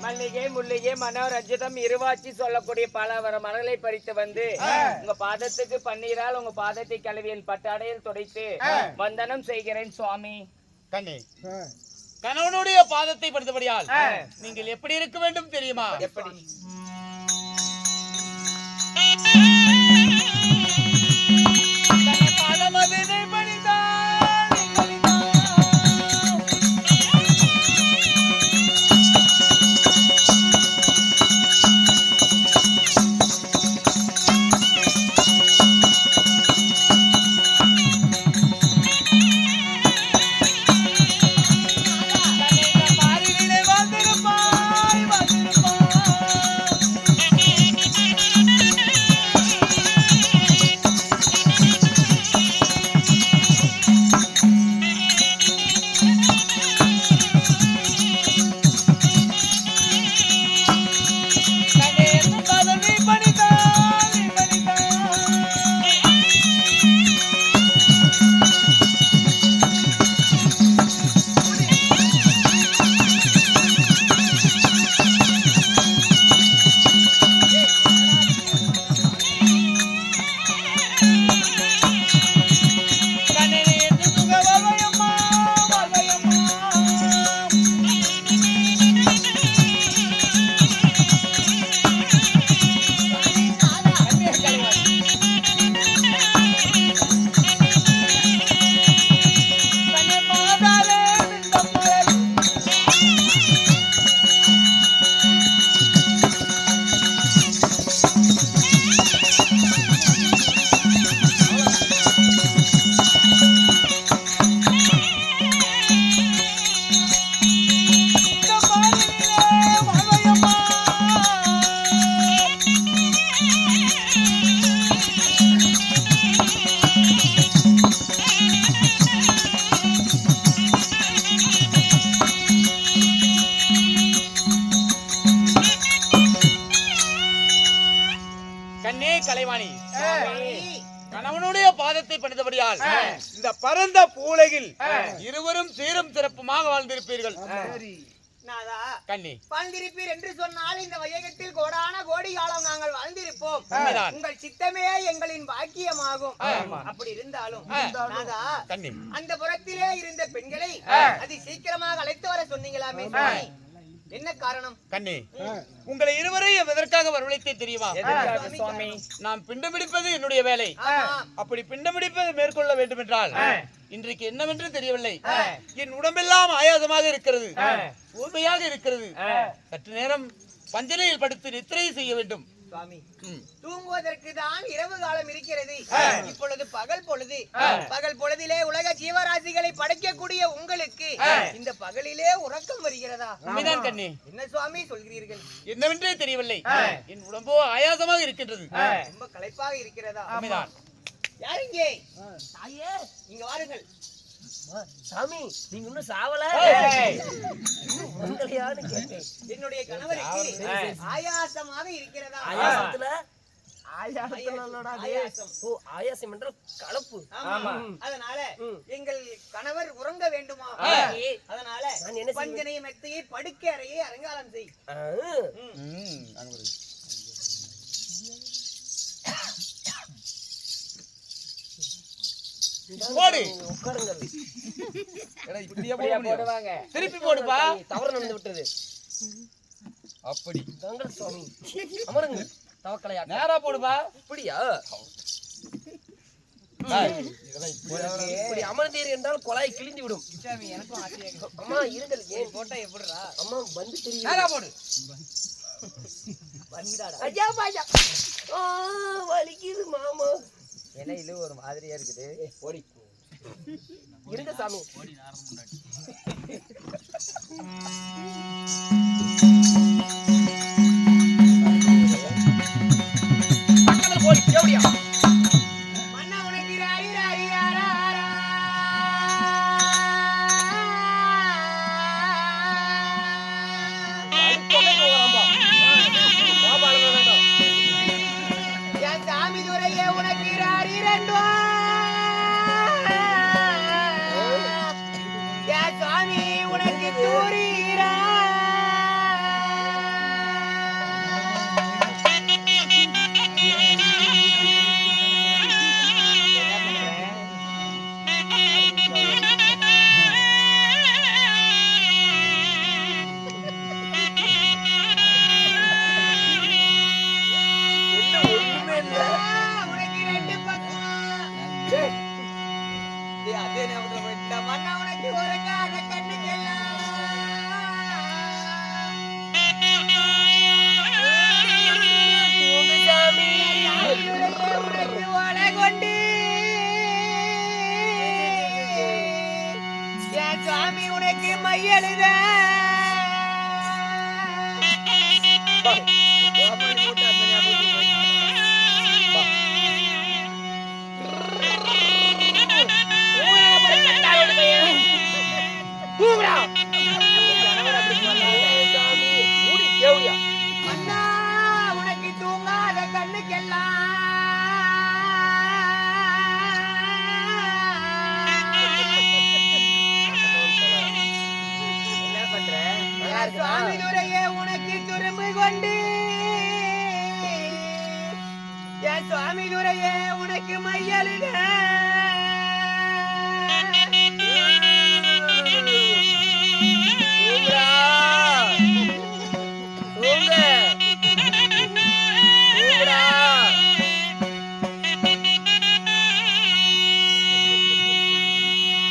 மல்லிகை முல்லிகை மனோரஞ்சிதம் இருவாச்சி சொல்லக்கூடிய பல வர மலர்களை பறித்து வந்து உங்க பாதத்துக்கு பன்னீரால் உங்க பாதத்தை கழுவியல் பட்டாடையில் துடைத்து வந்தனம் செய்கிறேன் சுவாமி. கண்ணே, கணவனுடைய பாதத்தை படுத்தபடியால் நீங்கள் எப்படி இருக்க வேண்டும் தெரியுமா? எப்படி? கலைவாணி கணவனுடைய பாதத்தை பணிந்தபடியால் இந்த பரந்த பூலகில் இருவரும் சீரும் சிறப்புமாக வாழ்ந்திருப்பீர்கள். நாதா, கண்ணி வாழ்ந்திருப்பீர் என்று சொன்னால் இந்த வையகத்தில் கோடான கோடி காலம் நாங்கள் வாழ்ந்திருப்போம். உண்மைதான். உங்கள் சித்தமே எங்களின் பாக்கியமாகும். அப்படி இருந்தாலும் நாதா, கண்ணி அந்த புறத்திலே இருந்த பெண்களை அதி சீக்கிரமாக அழைத்து வர சொன்னீங்களாமே சுவாமி, என்ன காரணம்? கண்ணி உங்களை இருவரையும் எதற்காக வரவழைத்தேன் தெரியுமா? எதற்காக சுவாமி? நான் பிண்டம் பிடிப்பது என்னுடைய வேலை. அப்படி பிண்டம் பிடிப்பது மேற்கொள்ள வேண்டும் என்றால் இன்றைக்கு என்னவென்று தெரியவில்லை. என் உடம்பெல்லாம் ஆயாசமாக இருக்கிறது, ஊர்மையாக இருக்கிறது. சற்று நேரம் பஞ்சனையில் படுத்து நித்திரை செய்ய வேண்டும். சுவாமி, தூங்குவதற்கு தான் இரவு காலம் இருக்கிறது. இப்பொழுது பகல் பொழுது. பகல் பொழுதிலே உலக ஜீவராசிகளை படைக்கக்கூடிய உங்களுக்கு இந்த பகலிலே உறக்கம் வருகிறதா? உண்மைதான் கண்ணி. என்ன சுவாமி சொல்கிறீர்கள்? என்னவென்றே தெரியவில்லை. என் உடம்போ ஆயாசமாக இருக்கின்றது. ரொம்ப களைப்பாக இருக்கிறதா? உண்மைதான். யார் இங்கே? தாயே, இங்க வாருங்கள். சாமி, நீங்க இன்னும் சாவல? மங்களையான்னு கேட்டேன். என்னுடைய கணவருக்கு ஆயாசமாக இருக்கிறதா? ஆயாசத்துல? ஆயாசத்துல ஆயாசம். ஓ, ஆயாசம் என்ற கலப்பு. ஆமா. அதனால எங்கள் கணவர் உறங்க வேண்டுமா? அதனால நான் என்ன பஞ்சனை மெத்தையை படுக்கை அறையை அலங்காரம் செய். போடு. உட்காருங்கள். இப்படியே போடுவாங்க. திருப்பி போடுப்பா. தவறு நடந்து விட்டது. அப்படி தங்கள் சுவாமி அமருங்க. தவக்கலையா நேரா போடுப்பா. இப்படியா? இப்படி அமர்ந்தீர் என்றால் கொலாய் கிழிந்து விடும். எனக்கும் ஆசையாக. அம்மா இருங்கள். ஏன் போட்டா எப்படிடா? அம்மா வந்து தெரியும். நேரா போடு. வந்தாடா. ஐயா பாயா. வலிக்குது மாமா. இலையில ஒரு மாதிரியா இருக்குது. ஓடி இருங்க சாமி. பக்கத்துல போடி எப்படியா? மன்னா உனக்கு ராரி ராரி ராரா ராரா. என் சாமி துரையே உனக்கு ராரி ரெண்டோ. என் சாமி உனக்கு தூரீரா. உனக்கு ரெண்டு பக்கம். அதே ஞாபகத்துல போயிட்டா. மன்னா உனக்கு உறங்காத கண்ணுக்கெல்லாம். தூங்கு சாமி. உனக்கு ஓலை கொண்டு என் சுவாமி உனக்கு மையெழுத. மன்னா உனக்கு தூங்காத கண்ணுக்கெல்லாம். என்ன பண்ற? என் சுவாமி துரையே உனக்கு துரும்பு கொண்டு என் சுவாமி துரையே உனக்கு மையழுக.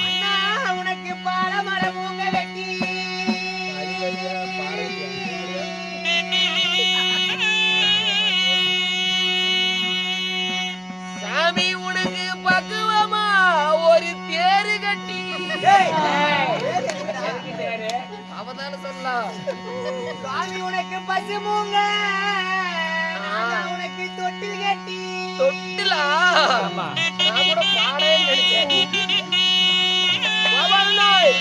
அண்ணா உனக்கு பாலமரம் மூங்க வெட்டி சாமி உனக்கு பக்குவமா ஒரு தேரு கட்டி. அவதான சொல்லலாம். சுவாமி உனக்கு பசு மூங்க உனக்கு தொட்டில் கட்டி. தொட்டிலா? நான் கூட பாடேன்னு நினைச்சேன். வாவாண்ணாய்.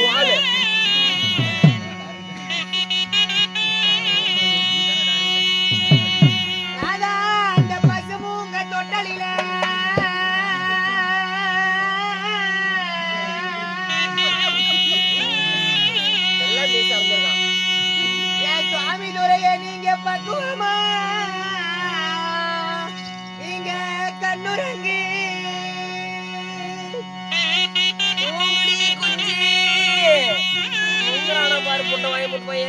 வாழு. கூட்டு போய்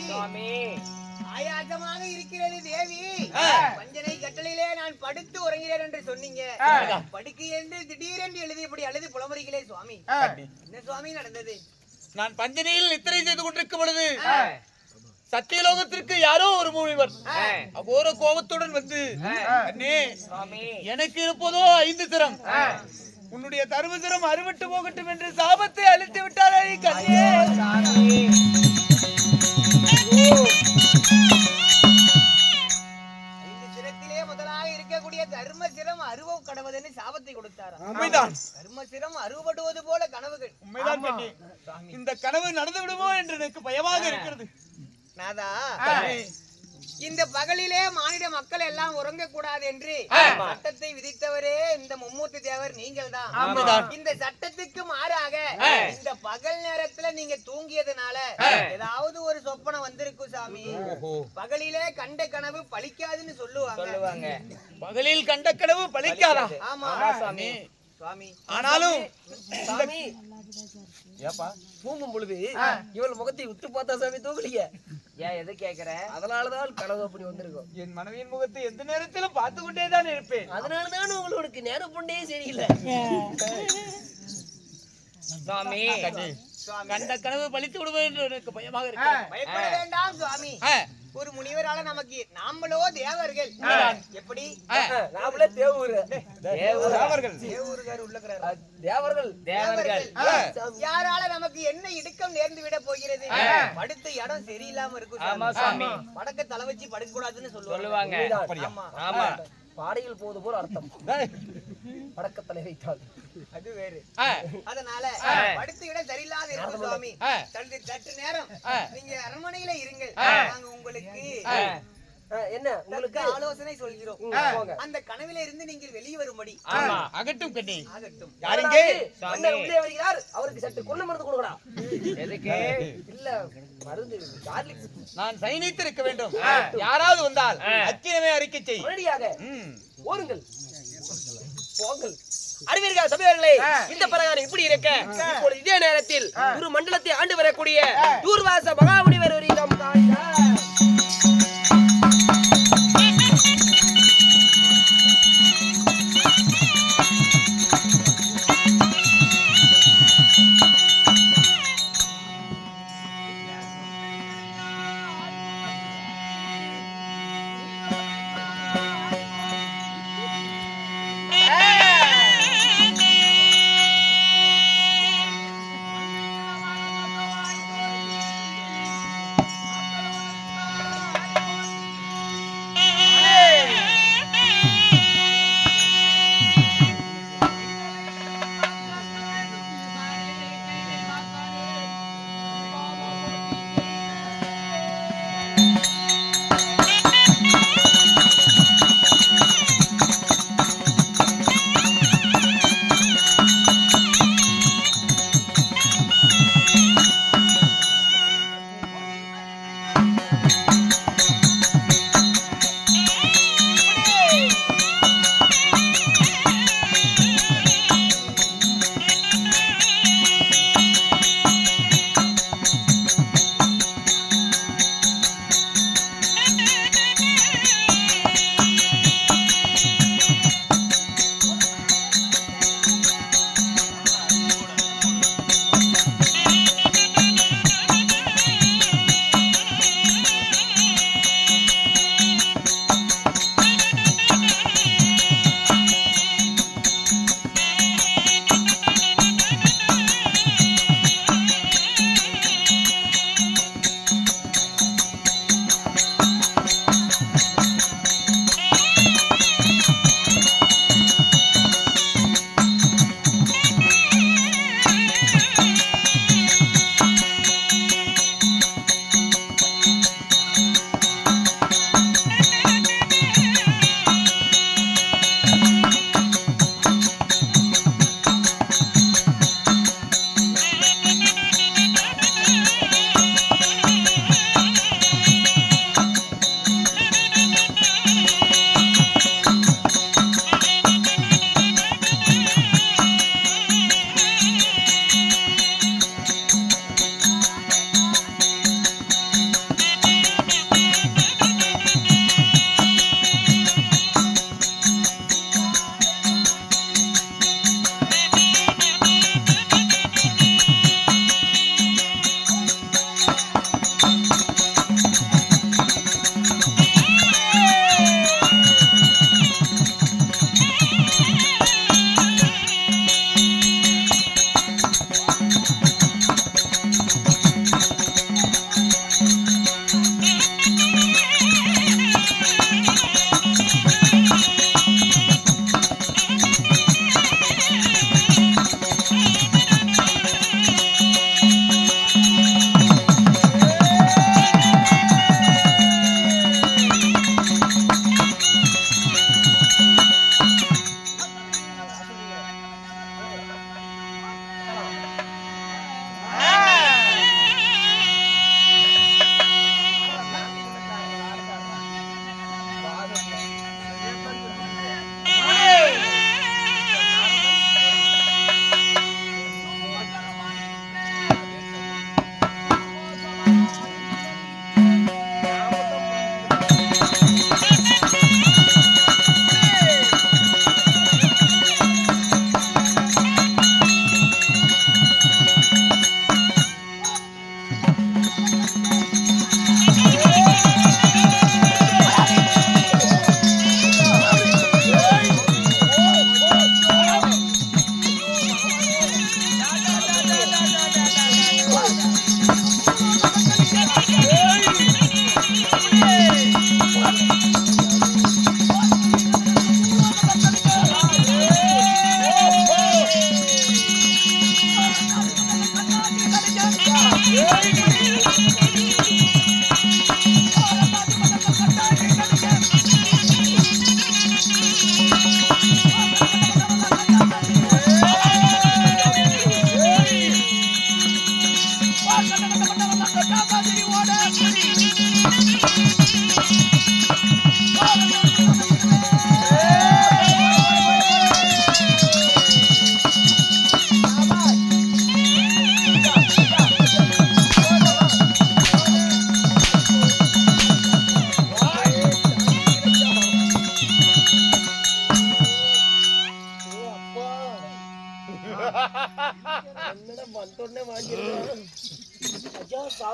சாமி ஆயாசமாக இருக்கிறது தேவி. பஞ்சனை கட்டளையிலே நான் படுத்து உறங்கிறேன் என்று சொன்னீங்க. படுக்கை என்று திடீரென்று எழுதியபடி அழுது புலம்புறீங்களே சுவாமி. என்ன சுவாமி நடந்தது? நான் பஞ்சனையில் நித்திரை செய்து கொண்டிருக்கும் பொழுது சத்தியலோகத்திற்கு யாரோ ஒரு மூவிவர் அகோர கோபத்துடன் வந்து, அண்ணே எனக்கு இருப்பதோ 5 திறம், உன்னுடைய தரும திறம் அறுபட்டு போகட்டும் என்று சாபத்தை அளித்து விட்டாரே கண்ணே. தர்மசிரம் அருவ கடவுதுன்னு சாபத்தை கொடுத்தாராம். உண்மைதான். தர்மசிரம் அருவப்படுவது போல கனவுகள். உண்மைதான் கண்ணே. இந்த கனவு நடந்து விடுமோ என்று எனக்கு பயமாக இருக்கிறது. நாதா, இந்த பகலிலே மானிட மக்கள் எல்லாம் உறங்க கூடாது என்று சட்டத்தை விதித்தவரே இந்த மும்மூர்த்தி தேவர் நீங்கள் தான். இந்த சட்டத்துக்கு மாறாக இந்த பகல் நேரத்துல நீங்க தூங்கியதுனால ஏதாவது ஒரு சொப்பனம் வந்திருக்கும் சாமி. பகலிலே கண்ட கனவு பலிக்காதுன்னு சொல்லுவாங்க. பகலில் கண்ட கனவு பலிக்காதா? ஆமா சாமி. சுவாமி ஆனாலும் சாமி ஏப்பா தூங்கும் பொழுது இவள் முகத்தை உத்து பார்த்தா சாமி தூங்கலிங்க. ஏன் எது கேக்குற? அதனாலதான் கனவு அப்படி வந்திருக்கும். என் மனைவியின் முகத்தை எந்த நேரத்திலும் பார்த்து கொண்டேதான் இருப்பேன். அதனாலதான் உங்களுக்கு நேரம் பொண்டே சரியில்லை சாமி. கண்ட கனவு பலித்து விடுவோம் என்று எனக்கு பயமாக இருக்கு. பயப்பட வேண்டாம் சுவாமி. ஒரு முனிவரால நமக்கு நாமளோ தேவர்கள். எப்படி நாமளே தேவர்கள் யாரால நமக்கு என்ன இடுக்கம் நேர்ந்து விட போகிறது? படுத்த இடம் சரியில்லாம இருக்கும். படக்க தலை வச்சு படுக்க கூடாதுன்னு சொல்லுவாங்க. பாடையில் போது போல அர்த்தம். படக்க தலை வைத்தால் அது வேறு. அதனால படுத்த இடம் சரியில்லாத இருக்கும் சுவாமி. சற்று நேரம் நீங்க அரண்மனையில இருங்கள். நாங்க உங்களுக்கு என்ன உங்களுக்கு ஆலோசனை சொல்கிறோம். அந்த கனவில இருந்து நீங்கள் வெளியே வரும்படி. அகட்டும் கண்ணி. ஆகட்டும். யாரிங்கே உள்ளே வருகிறார். அவருக்கு சற்று கொள்ள மருந்து கொடுங்கடா. எதுக்கு? இல்ல மருந்து கார்லிக். நான் சைனித்து இருக்க வேண்டும். யாராவது வந்தால் அக்கிரமே அறிக்கை செய். உடனடியாக ஓடுங்கள், போங்கள். அறிவீர்கள் சபையோர்களே, இந்த பிரகாரம் இப்படி இருக்க இப்பொழுது இதே நேரத்தில் ஒரு மண்டலத்தை ஆண்டு வரக்கூடிய தூர்வாச மகாமுனிவர் ஒரு இடம்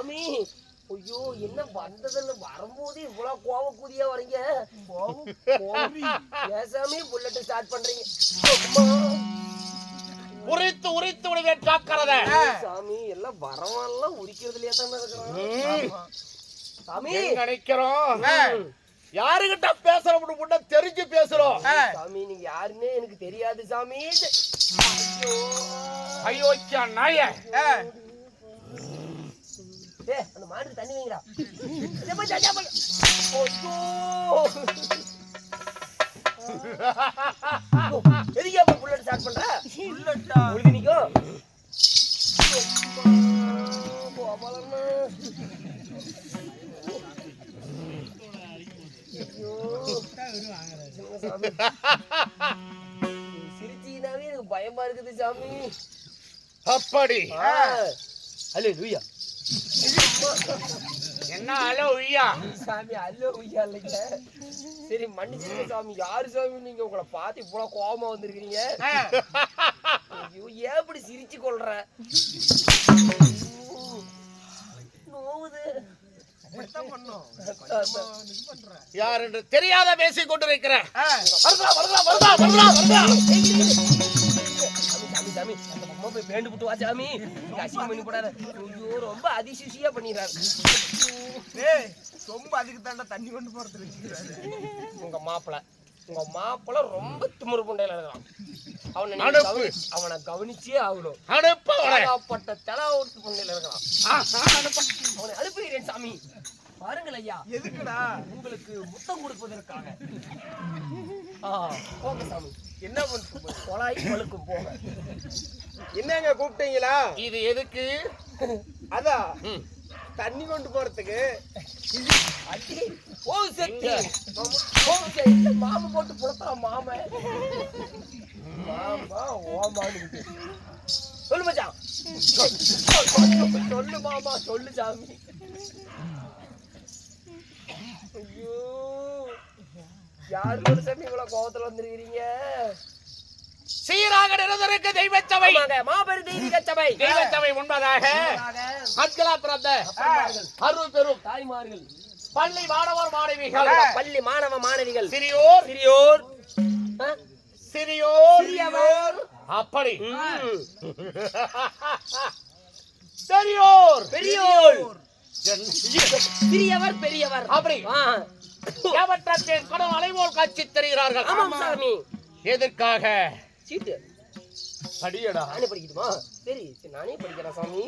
சாமி ஐயோ என்ன வந்ததுன்னு வரும்போது இவ்வளவு கோவ கூதியா வரீங்க ஏன் சாமி புல்லட் ஸ்டார்ட் பண்றீங்க உரித்து உரித்து விடுவேன் ஜாக்கிரதை. சாமி எல்லாம் வரவெல்லாம் உரிக்கிறதுலயே தானே இருக்கிறோம் சாமி நினைக்கிறோம் யாருகிட்ட பேசுறோம் முன்ன தெரிஞ்சு பேசுறோம். சாமி நீங்க யாருன்னே எனக்கு தெரியாது சாமி. ஐயோ நாய அந்த மாட்டுக்கு தண்ணி வைங்கடா. எதுக்கே புல்லட் ஸ்டார்ட் பண்ற? உழுதி நிக்கும். சிரிச்சீனாவே எனக்கு பயமா இருக்குது சாமி. அப்படி அல்லேலூயா. என்ன அலோ உய்யா சாமி அல்லேலூயா இல்லைங்க. சரி மன்னிச்சுங்க சாமி. யாரு சாமி நீங்க? உங்களை பார்த்து இவ்வளவு கோபமா வந்திருக்கீங்க. ஐயோ ஏன் இப்படி சிரிச்சு கொள்ற? நோவுது. யார் என்று தெரியாத பேசிக் கொண்டிருக்கிறேன். சாமி அந்த அம்மா போய் பேண்டு விட்டு வா சாமி. அசிங்கம் பண்ணி போடாத. ஐயோ ரொம்ப அதிசூசியா பண்ணிடுறாரு. ரொம்ப அதுக்கு தாண்டா தண்ணி கொண்டு போறது வச்சுக்கிறாரு உங்க மாப்பிள்ள ரொம்ப திமிரு புண்டையில இருக்கான். அவனை கவனிச்சே ஆகணும். பட்ட தலை ஓட்டு புண்டையில இருக்கான். அவனை அனுப்புகிறேன் சாமி. பாருங்கள் ஐயா. எதுக்குடா? உங்களுக்கு முத்தம் கொடுப்பதற்காக. போங்க சாமி. என்ன பண்ண கொலாய் பழுக்கும் போங்க. என்னங்க கூப்பிட்டீங்களா? இது எதுக்கு? அதான் தண்ணி கொண்டு போறதுக்கு. மாம போட்டு புடத்தான் மாமா ஓமான்னு சொல்லு மச்சான். சொல்லு மாமா சொல்லு சாமி. ஐயோ யாரு சாமி இவ்வளவு கோபத்துல வந்திருக்கிறீங்க? சீராக நிறைந்திருக்கு தெய்வச்சபை. மாபெரும் தெய்வீக சபை. தெய்வச்சபை உண்பதாக அத்கலா பிறந்த அருள் பெரும் தாய்மார்கள், பள்ளி மாணவர் மாணவிகள், பள்ளி மாணவ மாணவிகள், சிறியோர் சிறியோர் சிறியோர் சிறியவர், அப்படி பெரியோர் பெரியோர், சிறியவர் பெரியவர், அப்படி ஏவற்றே கடும் அலைவோல் காட்சி தெரிகிறார்கள். ஆமாம் சாமி. எதற்காக? சீட்டு படியடா. நானே படிக்கட்டுமா? சரி நானே படிக்கிறேன் சாமி.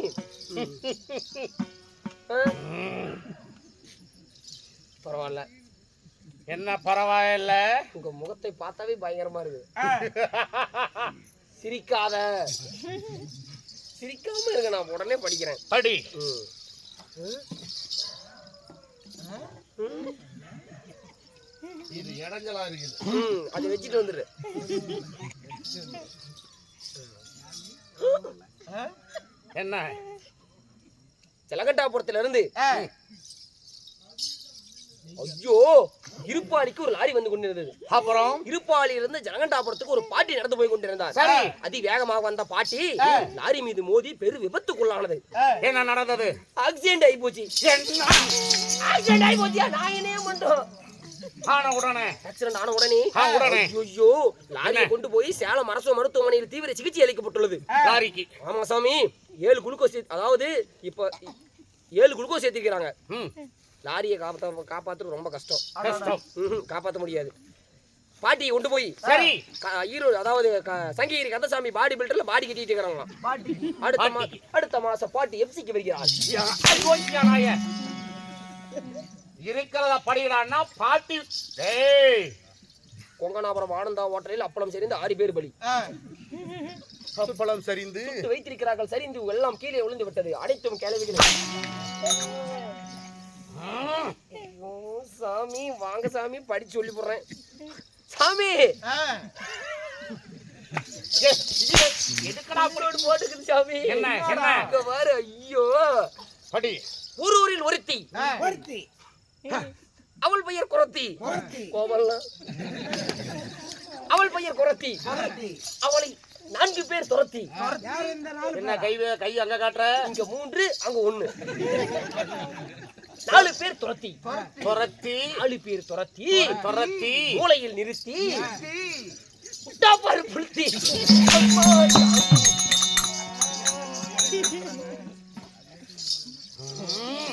பரவாயில்ல. என்ன பரவாயில்ல? உங்க முகத்தை பார்த்தாவே பயங்கரமா இருக்கு. சிரிக்காத. சிரிக்காம இருங்க, நான் உடனே படிக்கிறேன். படி. இது இடைஞ்சலா இருக்குது. அதை வச்சுட்டு வந்துரு. என்ன? ஜலகண்டாபுரத்துல இருந்து ஐயோ இருப்பாளிக்கு ஒரு லாரி வந்து கொண்டிருந்தது. அப்புறம் இருப்பாளியில இருந்து ஜலகண்டாபுரத்துக்கு ஒரு பாட்டி நடந்து போய் கொண்டிருந்தார். சரி. அதி வேகமாக வந்த பாட்டி லாரி மீது மோதி பெரு விபத்துக்குள்ளானது. என்ன நடந்தது? ஆக்சிடென்ட் ஆகி போச்சு. ஆக்சிடென்ட் ஆகி போச்சியா? நான் என்ன பண்றோம்? உடனே ஆக்சிடென்ட் ஆன உடனே ஐயோ லாரியை கொண்டு போய் சேலம் அரசு மருத்துவமனையில் தீவிர சிகிச்சை அளிக்கப்பட்டுள்ளது. லாரிக்கு. ஆமா சாமி. 7 குளுக்கோஸ், அதாவது இப்ப 7 குளுக்கோஸ் ஏத்திருக்காங்க. லாரியை காப்பாத்துறது ரொம்ப கஷ்டம். காப்பாற்ற முடியாது. பாட்டியை கொண்டு போய் சரி ஈரோடு, அதாவது சங்ககிரி கந்தசாமி பாடி பில்டர்ல பாடி கட்டிட்டு இருக்கிறாங்களாம். அடுத்த மாசம் பாட்டி எஃப்சிக்கு வருகிறார். இருக்கிறதா படிக்கிறான்னா பாட்டி. கொங்கனாபுரம் ஆனந்தா ஹோட்டலில் அப்பளம் சரிந்து 6 பேர் பலி. அப்பளம் சரிந்து வைத்திருக்கிறார்கள். சரிந்து எல்லாம் கீழே விழுந்து விட்டது. அனைத்தும் கிளவிகள். சாமி வாங்க சாமி, படிச்சு சொல்லி போடுறேன் சாமி. எதுக்கடா போட்டுக்குது சாமி? என்ன பாரு. ஐயோ படி. ஊரூரில் ஒருத்தி, அவள் பெயர் குரத்தி. கோவல்ல அவள் பெயர் குரத்தி. அவளை 4 பேர் துரத்தி. என்ன கை அங்க காட்டுற? இங்க 3 அங்க 1. 4 பேர் துரத்தி. 4 பேர் துரத்தி மூலையில் நிறுத்தி முட்டாப்பால் புளுத்தி.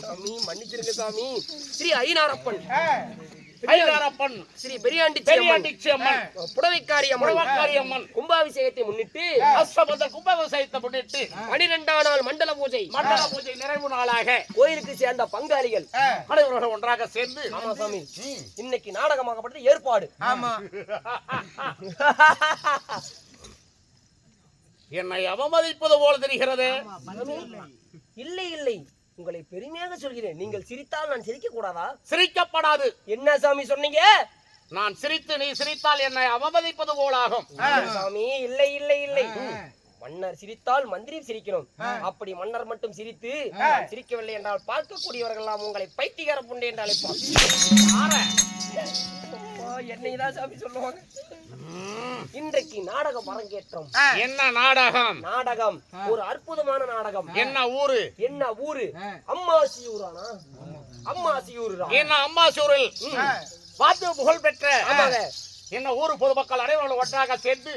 சாமி மன்னிச்சிருங்க சாமி. ஸ்ரீ ஐனாரப்பன், ஸ்ரீ பெரியாண்டிச்சி அம்மன், புடவைக்காரி அம்மன் கும்பாபிஷேகத்தை முன்னிட்டு 12ஆம் நாள் மண்டல பூஜை நிறைவு நாளாக கோயிலுக்கு சேர்ந்த பங்காளிகள் அனைவரோடு ஒன்றாக சேர்ந்து ஆமா சாமி இன்னைக்கு நாடகமாகப்பட்டது ஏற்பாடு. என்னை அவமதிப்பது போல தெரிகிறது. இல்லை இல்லை, உங்களை பெருமையாக சொல்கிறேன். நீங்கள் சிரித்தால் நான் சிரிக்க கூடாதா? சிரிக்கப்படாது. என்ன சாமி சொன்னீங்க? நான் சிரித்து நீ சிரித்தால் என்னை அவமதிப்பது போலாகும். சாமி இல்லை இல்லை இல்லை, மன்னர் சிரித்தால் மந்திரி சிரிக்கணும். அப்படி மன்னர் மட்டும் சிரித்து நான் சிரிக்கவில்லை என்றால் பார்க்கக்கூடியவர்கள் எல்லாம் உங்களை பைத்தியக்கார புண்டை என்று அழைப்பார். என்னைதான் சாமி சொல்லுவாங்க. இன்றைக்கு நாடகம் அரங்கேற்றம். என்ன நாடகம்? நாடகம் ஒரு அற்புதமான நாடகம். என்ன ஊரு? என்ன ஊரு? அம்மாசியூரானா? அம்மாசியூர். என்ன அம்மாசூரில் பார்த்து புகழ் பெற்ற என்ன ஊரு பொதுமக்கள் அனைவரும் ஒன்றாக சேர்ந்து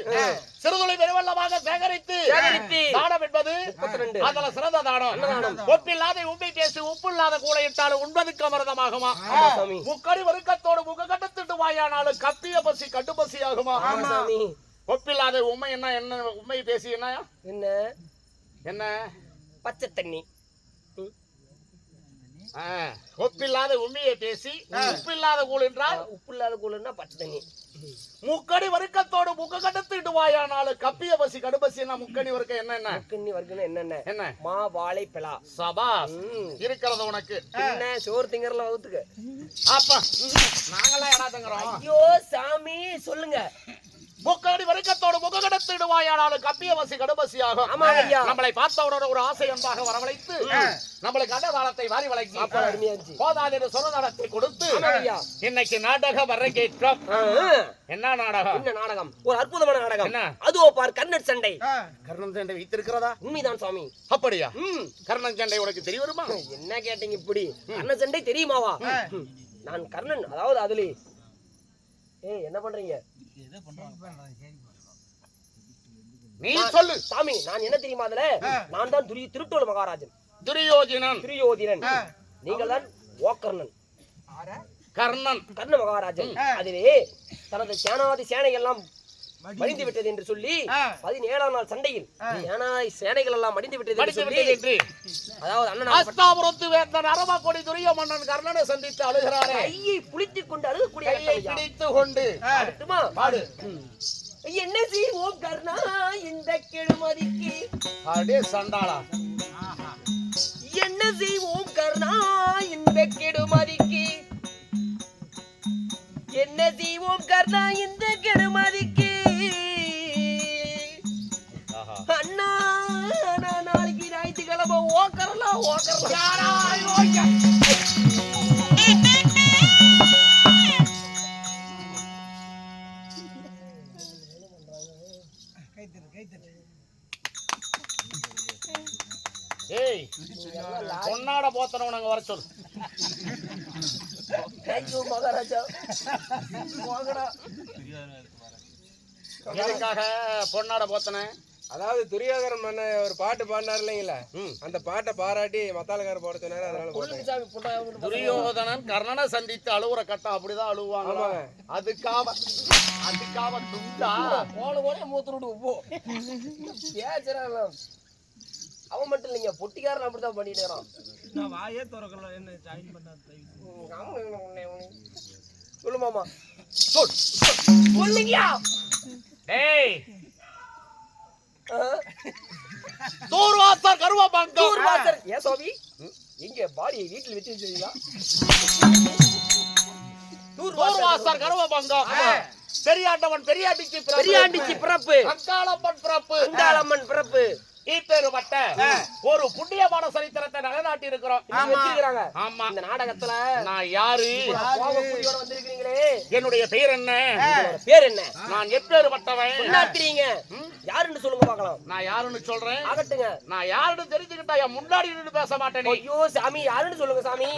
சிறுதுளை பெருவெள்ளமாக சேகரித்து தானம் என்பது அதுல சிறந்த தானம். ஒப்பில்லாத உண்மை பேசி உப்பு இல்லாத கூடை இட்டாலும் உண்பதுக்கு அமிர்தமாகுமா? முக்கடி வறுக்கத்தோடு முகக்கட்டத்திட்டு வாயானாலும் கப்பிய பசி கட்டு பசி ஆகுமா? ஒப்பில்லாத உண்மை என்ன? என்ன உண்மை பேசி என்ன? என்ன என்ன? பச்சை தண்ணி. ஒப்பில்லாத உண்மையை பேசி உப்பில்லாத கூழ் என்றால் உப்பு இல்லாத கூழுன்னா பச்சை தண்ணி. முக்கடி வறுக்கத்தோடு முக கடத்திட்டு வாயானாலும் கப்பிய பசி கடுபசி. முக்கடி வறுக்க என்ன? முக்கண்ணி வர்க்கணும் என்னென்ன? என்ன? மா வாழை பிளா. சபாஸ் இருக்கிறது உனக்கு. என்ன சோறு திங்கறல வகுத்துக்க. அப்ப நாங்கெல்லாம் எடா தங்கறோம். ஐயோ சாமி சொல்லுங்க. முக்கடி வறுக்கத்தோடு முக கடத்திட்டு வாயானாலும் கப்பிய பசி கடுபசி ஆகும். ஆமா ஐயா. நம்மளை பார்த்தவுடன் ஒரு ஆசை அன்பாக வரவழைத்து நம்மளுக்கு அந்த காலத்தை வாரி வளைச்சி போதாது சொன்னதத்தை கொடுத்து இன்னைக்கு நாடகம் அரங்கேற்றம். என்ன நாடகம்? என்ன நாடகம்? ஒரு அற்புதமான நாடகம். என்ன? அதோ பார் கர்ணன் சண்டை. கர்ணன் சண்டை வைத்திருக்கிறதா? உண்மைதான் சாமி. அப்படியா? கர்ணன் சண்டை உனக்கு தெரிய வருமா? என்ன கேட்டீங்க இப்படி? கர்ணன் சண்டை தெரியுமாவா? நான் கர்ணன், அதாவது அதுல என்ன பண்றீங்க நீ சொல்லு சாமி. நான் என்ன தெரியுமா? அதுல நான் தான் திருட்டோல மகாராஜன் துரியோதனன். நீங்கள் தான் ஓக்கர்ணன் கர்ணன் கர்ண மகாராஜன். அதிலே தனது சேனை எல்லாம் மடிந்து விட்டது என்று சொல்லி 17ஆம் நாள் சண்டையில் சேனைகள் எல்லாம் மடிந்து விட்டது என்று அதாவது அண்ணன் வேந்தன் அரவக்கொடி துரிய மன்னன் கர்ணனை சந்தித்து அழுகிறாரே. கையை புளித்துக் கொண்டு அழுகக்கூடிய பிடித்து கொண்டு பாடு. என்ன செய்வோம் கர்ணா இந்த கெடுமதிக்கு? அடே சண்டாளா. என்ன செய்வோம் கர்ணா இந்த கெடுமதிக்கு? என்ன செய்வோம் கர்ணா இந்த கெடுமதிக்கு? அண்ணா நாளைக்கு ஞாயிற்றுக்கிழமை ஓக்கரலாம். ஏய் பொன்னாட போத்தனவங்க வர சொல்லு. தேங்க்யூ மகாராஜா. எதுக்காக பொன்னாட போத்தன? அதாவது துரியோதனன் மன்ன ஒரு பாட்டு பாடினார் இல்லைங்களா, அந்த பாட்டை பாராட்டி மத்தாளக்கார போட சொன்னாரு. அதனால துரியோதனன் கர்ணனை சந்தித்து அழுவுற கட்டம் அப்படிதான் அழுவாங்க. அதுக்காக துண்டா மூத்துட்டு போ பேசுறான். அவன் மட்டும் இல்லைங்க, பொட்டிக்காரன் அப்படித்தான் பண்ணிட்டு இருக்கிறான். நான் வாயே திறக்கல. என்ன ஜாயின் பண்ண சொல்லு மாமா. சொல்லுங்கயா. டேய் தூர்வாசர் கருவபங்கம். தூர்வாசர் ஏன் சாமி? எங்க பாடியை வீட்டில் வச்சு வச்சிருக்கீங்களா? தூர்வாசர் கருவபங்கம். பெரியாண்டவன் பெரியாண்டிச்சி பிறப்பு. அங்காளம்மன் பிறப்பு. இப்பேறுபட்ட ஒரு புண்ணியமான சரித்திரத்தை நிலைநாட்டி இருக்கிறோம். வச்சிருக்காங்க ஆமா, இந்த நாடகத்துல. நான் யாரு, கோபக்குடியோட வந்திருக்கீங்களே, என்னுடைய பெயர் என்ன, உங்களோட பேர் என்ன, நான் எப்பேறுபட்டவன், கொண்டாடுறீங்க, யாருன்னு சொல்லுங்க பார்க்கலாம். நான் யாருன்னு சொல்றேன். ஆகட்டுங்க. நான் யாருன்னு தெரிஞ்சுக்கிட்டா என் முன்னாடி நின்று பேச மாட்டேனே. ஐயோ சாமி, யாருன்னு சொல்லுங்க சாமி.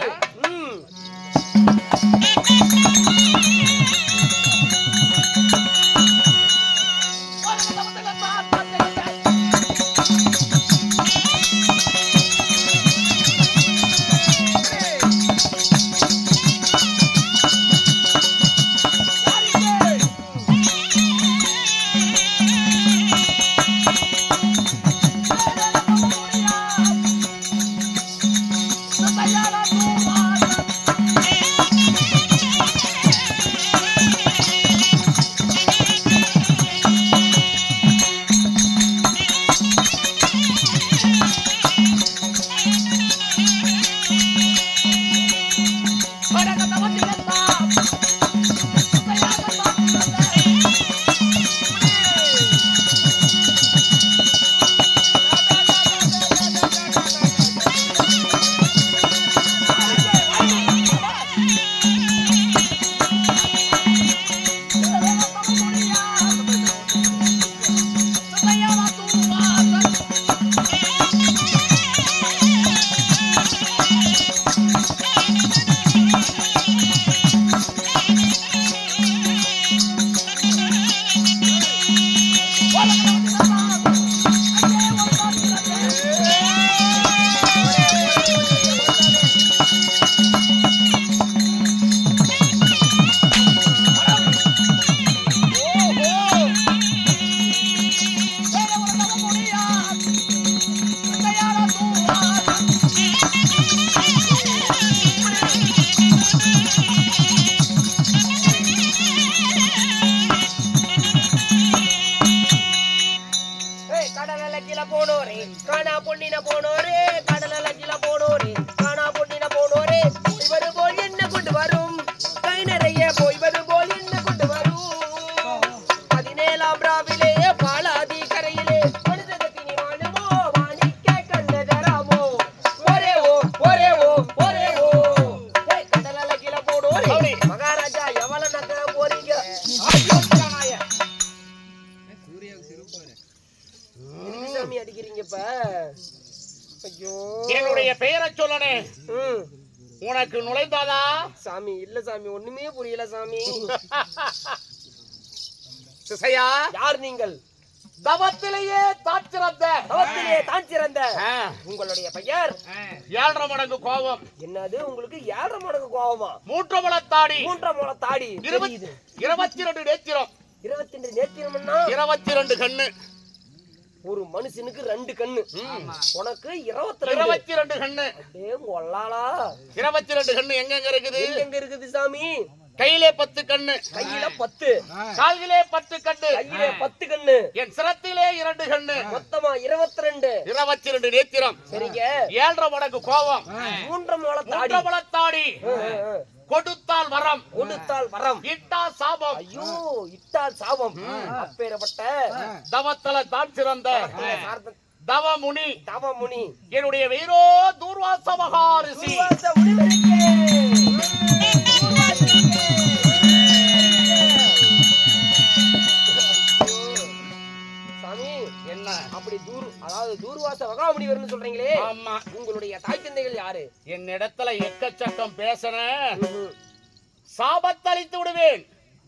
என்னுடைய பெயரை சொல்லனே, உனக்கு நுழைந்தாதா? சாமி இல்ல சாமி, ஒண்ணுமே புரியல சாமி. சிசையா, யார் நீங்கள்? தவத்திலேயே தான் சிறந்த, தவத்திலே தான் சிறந்த உங்களுடைய பெயர்? 7.5 மடங்கு கோபம். என்னது உங்களுக்கு 7.5 மடங்கு கோபமா? 3 முழத்தாடி, 3 முழத்தாடி, 22 நேத்திரம். 22 நேத்திரம்னா 22 கண்ணு. ஒரு மனுஷனுக்கு 2 கண்ணு, உனக்கு 22 கண்ணு. அப்படியே கொள்ளாளா? 22 கண்ணு எங்க இருக்குது? எங்க இருக்குது சாமி? கையிலே 10 கண்ணு, கையில 10, கால்களே 10 கண்ணு, கையிலே 10 கண்ணு, என் சிரத்திலே 2 கண்ணு, மொத்தமா 22. 22 நேத்திரம். சரிங்க. 7.5 மடங்கு கோபம், 3 முழத்தாடி, 3 முழத்தாடி. கொடுத்தால் வரம், கொடுத்தால் வரம், இட்டால் சாபம். ஐயோ இட்டால் சாபம். அப்பேறப்பட்ட தவத்தல தான் சிறந்த தவமுனி, தவமுனி, என்னுடைய வீரோ தூர்வாச மகாரிஷி. சாமி என்ன அப்படி அதாவது தூர்வாச மகாமுனிவர்னு சொல்றீங்களே, ஆமா. உங்களுடைய தாய் தந்தைகள் யாரு? என்னிடத்துல எக்கச்சக்கம் பேசுன, சாபத்தளித்து விடுவேன்.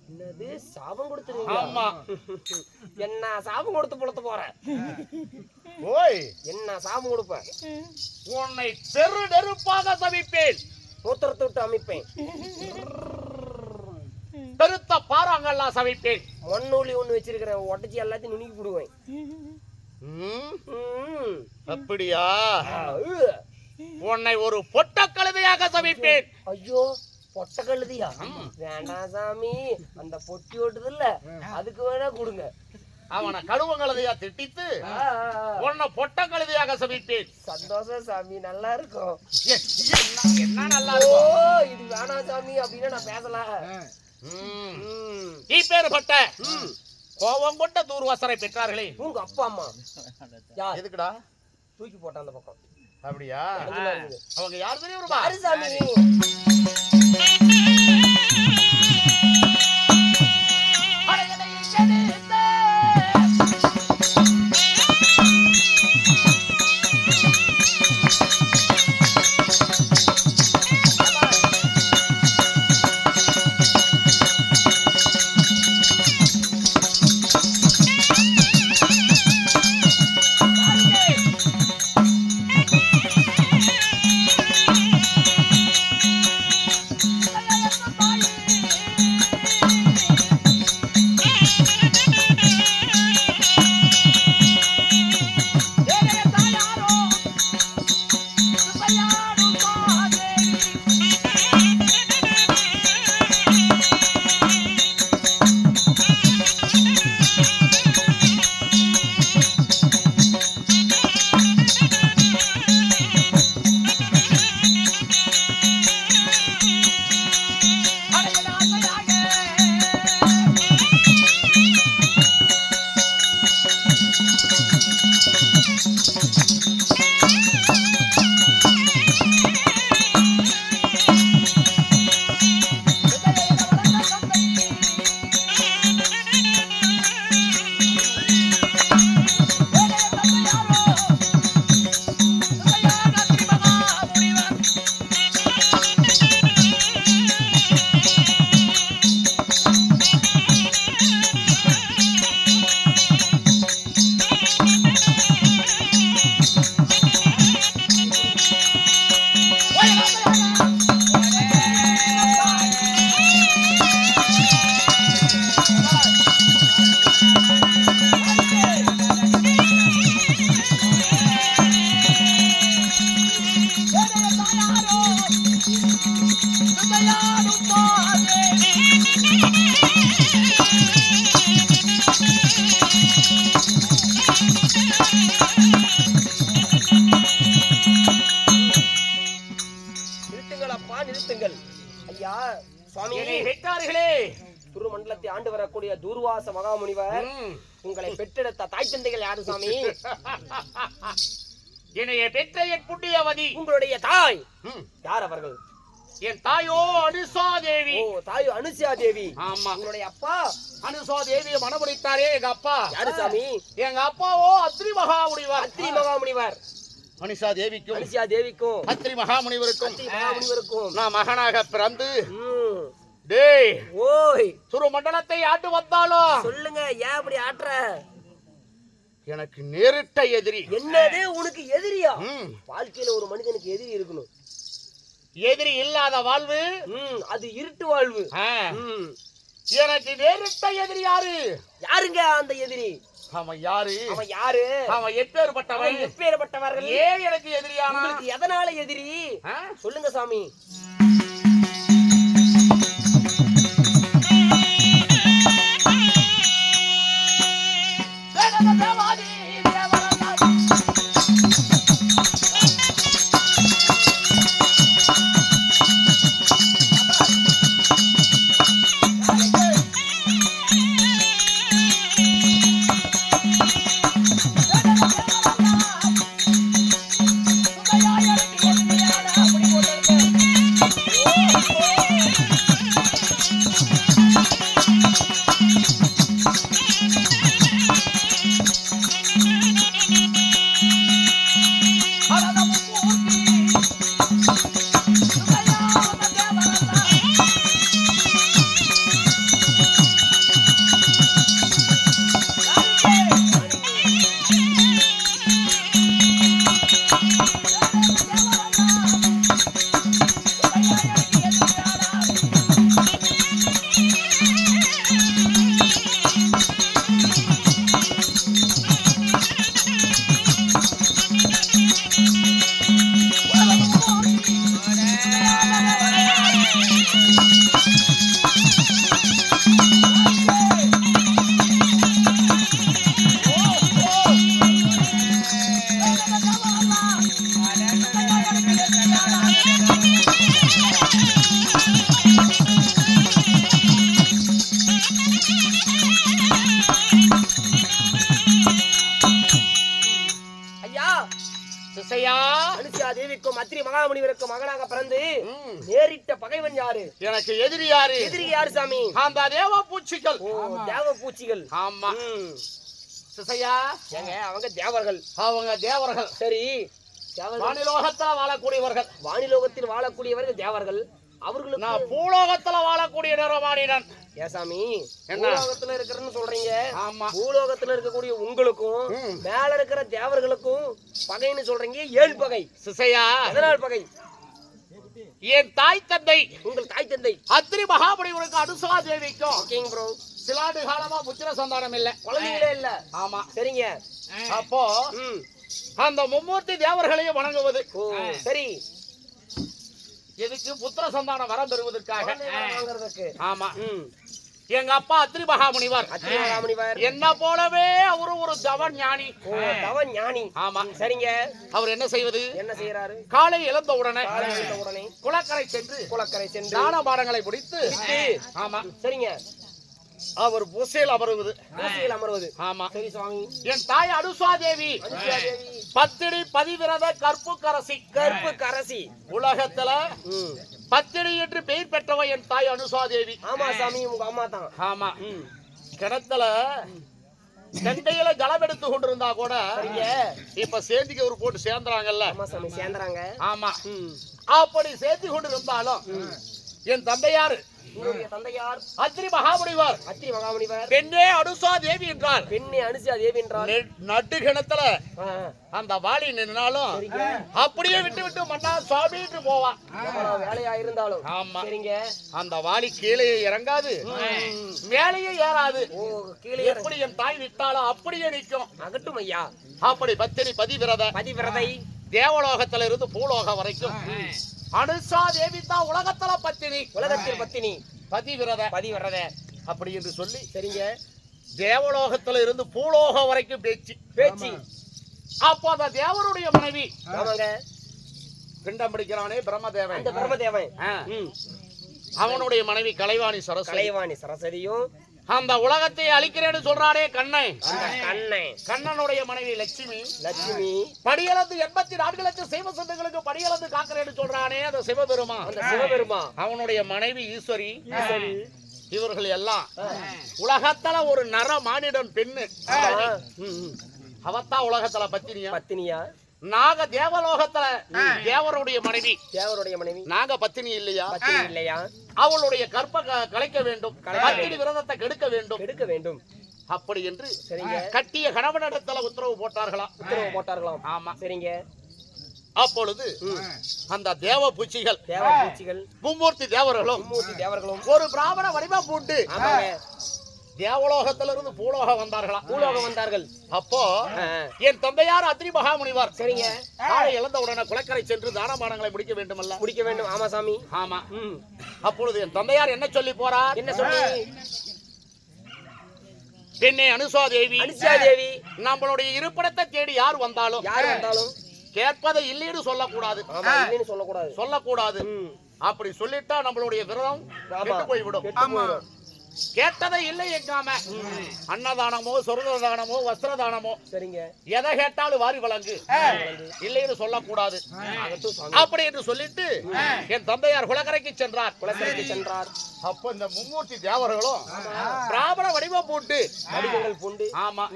என்னது சாபம் கொடுத்துருவீங்க? ஆமா. என்ன சாபம் கொடுத்து புலத்து போற? ஓய், என்ன சாபம் கொடுப்ப? உன்னை பெரு நெருப்பாக சபிப்பேன், மூத்திரத்தை விட்டு அமைப்பேன், பெருத்த பாறாங்கெல்லாம் சபிப்பேன், மண்ணூலி ஒண்ணு வச்சிருக்கிறேன், உடச்சி எல்லாத்தையும் நுணுக்கி போடுவேன். அப்படியா? உன்னை ஒரு பொட்ட கழுதையாக சபிப்பேன். ஐயோ பொட்ட கழுதியா? வேண்டாம் சாமி, அந்த பொட்டி ஓட்டுது இல்ல, அதுக்கு வேணா கொடுங்க. அவனை கழுவ கழுதையா திட்டித்து உன்னை பொட்ட கழுதையாக சபிப்பேன். சந்தோஷம் சாமி, நல்லா இருக்கும். என்ன நல்லா இருக்கும்? இது வேணாம் சாமி அப்படின்னா நான் பேசலாம். இப்பேற்பட்ட கோபம் கொண்ட தூர்வாசரை பெற்றார்களே உங்க அப்பா அம்மா யார் எதுக்குடா தூக்கி போட்டான் அந்த பக்கம் அப்படியா அதுல இருக்குது. அவங்க யார் தெரியுமா யாரு சாமி நிறுத்துங்களப்பா நிறுத்துங்கள் ஐயா சுவாமி என்னை பெற்றார்களே துருமண்டலத்தை ஆண்டு வரக்கூடிய தூர்வாச மகாமுனிவர் உங்களை பெற்றெடுத்த தாய் தந்தைகள் யாரு சாமி என்னைய பெற்ற என் புண்ணியவதி உங்களுடைய தாய் யார் அவர்கள் என் தாயோ அனுசா தேவி ஓ தாய் அனுசியா தேவி ஆமா உங்களுடைய அப்பா அனுசா தேவியை மணமுடித்தாரே எங்க அப்பா யாரு சாமி எங்க அப்பாவோ அத்ரி மகாமுனிவர் அத்திரி மகாமுனிவர் அனுசா தேவிக்கும் அனுசியா தேவிக்கும் அத்ரி மகாமுனிவருக்கும் அத்திரி மகாமுனிவருக்கும் நான் மகனாக பிறந்து ம். டேய் ஓய் துரு மண்டலத்தை ஆண்டு வந்தாலும் சொல்லுங்க ஏன் அப்படி ஆட்டுற எனக்கு நேரிட்ட எதிரி என்னது உனக்கு எதிரியா ம். வாழ்க்கையில ஒரு மனிதனுக்கு எதிரி இருக்கணும் எதிரி இல்லாத வாழ்வு அது இருட்டு வாழ்வு ஆ. ம். எனக்கு நேரிட்ட எதிரி யாரு யாருங்க அந்த எதிரி அவன் யாரு அவன் யாரு அவன் எப்பேற்பட்டவன் அவன் எப்பேற்பட்டவர்கள் ஏன் எனக்கு எதிரியானா உங்களுக்கு எதனால எதிரி ஆ? சொல்லுங்க சாமி தேவர்களுக்கும் அத்திரி மகாமுனிவருக்கும் மகனாக பிறந்து நேரிட்ட பகைவன் யாரு? எனக்கு எதிரி யாரு? எதிரி யாரு சாமி? அந்த தேவ பூச்சிகள். ஓ, தேவ பூச்சிகள். ஆமா. சிசையா, ஏங்க அவங்க தேவர்கள். அவங்க தேவர்கள். சரி, வானிலோகத்துல வாழக்கூடியவர்கள். வானிலோகத்தில் வாழக்கூடியவர்கள் தேவர்கள். அவர்களுக்கு நான் பூலோகத்துல வாழக்கூடிய நிறமாடினன். ஏசாமி, என்ன? பூலோகத்துல இருக்கிறன்னு சொல்றீங்க. ஆமா. பூலோகத்துல இருக்கக்கூடிய உங்களுக்கும் மேல இருக்கிற தேவர்களுக்கும் பகைன்னு சொல்றீங்க. ஏழு பகை. சிசையா, எதனால் பகை? என் தாய் தந்தை உங்கள் தாய் தந்தை அத்திரி மகாபலிவருக்கு அனுசா தேவிக்கும் ஓகேங்க ப்ரோ. சிலாண்டு காலமா புத்திர சந்தானம் இல்ல, குழந்தைகளே இல்ல. ஆமா. சரிங்க. அப்போ அந்த மும்மூர்த்தி தேவர்களையும் வணங்குவது. ஓ, சரி. எதுக்கு? புத்திர சந்தானம் வரம் பெறுவதற்காக. வாங்குறதுக்கு. ஆமா. எங்க அப்பா அத்திரி மகாமுனிவர். அத்திரி மகாமுனிவர் என்ன போலவே அவரு ஒரு தவ ஞானி. ஓ, தவ ஞானி. ஆமா. சரிங்க. அவர் என்ன செய்வது? என்ன செய்யறாரு? காலை எழுந்த உடனே உடனே குளக்கரை சென்று குளக்கரை சென்று தான பாடங்களை முடித்து, ஆமா, சரிங்க, அவர் பூசையில் அமருவது. பூசையில் அமர்வது. ஆமா. சரி சுவாமி. என் தாய் அனுசா தேவி பத்தினி பதிவிரத கற்பு கரசி. கற்பு கரசி. உலகத்துல பத்தினி என்று பெயர் பெற்றவ என் தாய் அனுசா தேவி. ஆமா சாமி, உங்க அம்மா தான். ஆமா. கிணத்துல கண்டையில ஜலம் எடுத்து கொண்டிருந்தா கூட இப்ப சேந்திக்கு ஒரு போட்டு சேர்ந்துறாங்கல்ல. ஆமா சாமி, சேர்ந்துறாங்க. ஆமா. அப்படி சேர்த்து கொண்டிருந்தாலும் என் தந்தையாரு உங்களுடைய தந்தையார் அத்திரி மகாமுனிவர். அத்திரி மகாமுனிவர் பெண்ணே அனுசா தேவி என்றார். பெண்ணை அனுசா தேவி என்றார். நட்டு கிணத்துல அந்த வாளி நின்னாலும் அப்படியே விட்டு விட்டு மன்னா சுவாமிட்டு போவான். வேலையா இருந்தாலும். ஆமா. சரிங்க. அந்த வாளி கீழே இறங்காது, மேலேயே ஏறாது. ஓ, கீழே எப்படி என் தாய் விட்டாலும் அப்படியே நிற்கும். அகட்டும் ஐயா. அப்படி பத்தினி பதிவிரத பதிவிரதை. தேவலோகத்துல இருந்து பூலோகம் வரைக்கும் அனுசா தேவி தான் உலகத்துல பத்தினி. உலகத்தில் பத்தினி பதிவிரத பதிவிரத அப்படி என்று சொல்லி, சரிங்க, தேவலோகத்துல இருந்து பூலோகம் வரைக்கும் பேச்சு. அப்போ அந்த தேவருடைய மனைவி, ஆமாங்க, பிண்டம் பிடிக்கிறானே பிரம்மதேவன், அந்த பிரம்மதேவன், அவனுடைய மனைவி கலைவாணி சரஸ்வதி. கலைவாணி சரஸ்வதியும் அந்த உலகத்தை அழிக்கிறேன்னு சொல்றானே கண்ணன், கண்ணன், கண்ணனுடைய மனைவி லட்சுமி. லட்சுமி படியளந்து 84 லட்சம் சைவ சந்தங்களுக்கு படியளந்து காக்கிறேன்னு சொல்றானே அந்த சிவபெருமா. அந்த சிவபெருமா அவனுடைய மனைவி ஈஸ்வரி. இவர்கள் எல்லாம் உலகத்துல ஒரு நர மானிடன் பெண்ணு. அவத்தான் உலகத்துல பத்தினியா. பத்தினியா. நாங்க தேவலோகத்துல தேவருடைய மனைவி. தேவருடைய மனைவி. நாங்க பத்தினி இல்லையா? பத்தினி இல்லையா? அவளுடைய கற்ப கலைக்க வேண்டும், பத்தினி விரதத்தை கெடுக்க வேண்டும். கெடுக்க வேண்டும். அப்படி என்று சரிங்க, கட்டிய கணவனிடத்துல உத்தரவு போட்டார்களாம். உத்தரவு போட்டார்களாம். ஆமா. சரிங்க. அப்பொழுது அந்த தேவ பூச்சிகள், தேவ பூச்சிகள், மும்மூர்த்தி தேவர்களும், மும்மூர்த்தி தேவர்களும் ஒரு பிராமண வடிவம் பூண்டு தேவலோகத்துல இருந்து பூலோகம் வந்தார்களாம். பூலோகம் வந்தார்கள். அப்போ என் தந்தையார் அத்திரி மகாமுனிவர் சரிங்க, காலை இழந்த உடனே குளக்கரை சென்று தானபானங்களை முடிக்க வேண்டுமல்ல. முடிக்க வேண்டும். ஆமா சாமி. ஆமா. அப்பொழுது என் தந்தையார் என்ன சொல்லி போறார்? என்ன சொல்லி? பெண்ணே அனுசா தேவி, அனுசா தேவி, நம்மளுடைய இருப்பிடத்தை தேடி யார் வந்தாலும் கேட்பதை இல்லைன்னு சொல்லக்கூடாது. ஆமா, இல்லைன்னு சொல்லக்கூடாது. சொல்லக்கூடாது. அப்படி சொல்லிட்டா நம்மளுடைய விரதம் கெட்டு போய்விடும். கேட்டதை இல்லை எங்காம அன்னதானமோ சொர்ணதானமோ வஸ்திரதானமோ சரிங்க, எதை கேட்டாலும் வாரி வழங்கு, இல்லைன்னு சொல்லக்கூடாது. அப்படி என்று சொல்லிட்டு என் தந்தையார் குளக்கரைக்கு சென்றார். குளக்கரைக்கு சென்றார். அப்ப இந்த மும்மூர்த்தி தேவர்களும் பிராமண வடிவம் பூண்டு வடிவங்கள் பூண்டு, ஆமா,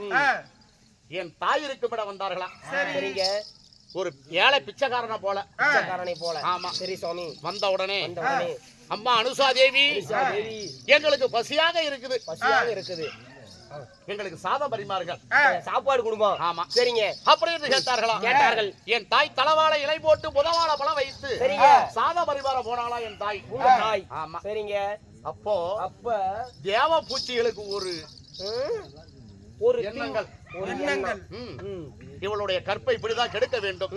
என் தாய் இருக்குமிட வந்தார்களா. சரிங்க, ஒரு ஏழை பிச்சைக்காரனை போல, பிச்சைக்காரனை போல. ஆமா. சரி சுவாமி. வந்த உடனே அம்மா அனுசா தேவி, எங்களுக்கு பசியாக இருக்குது, பசியாக இருக்குது, எங்களுக்கு சாதம் பரிமாறுங்கள், சாப்பாடு கொடுப்போம். ஆமா. சரிங்க. அப்படி என்று கேட்டார்களா. கேட்டார்கள். என் தாய் தலவாழை இலை போட்டு முதவாழ பழம் வைத்து சரிங்க, சாதம் பரிமாற போனாளா என் தாய். உங்க தாய். ஆமா. சரிங்க. அப்போ தேவ பூச்சிகளுக்கு ஒரு எண்ணங்கள், ஒரு எண்ணங்கள், இவளுடைய கற்பை இப்படிதான் கெடுக்க வேண்டும்,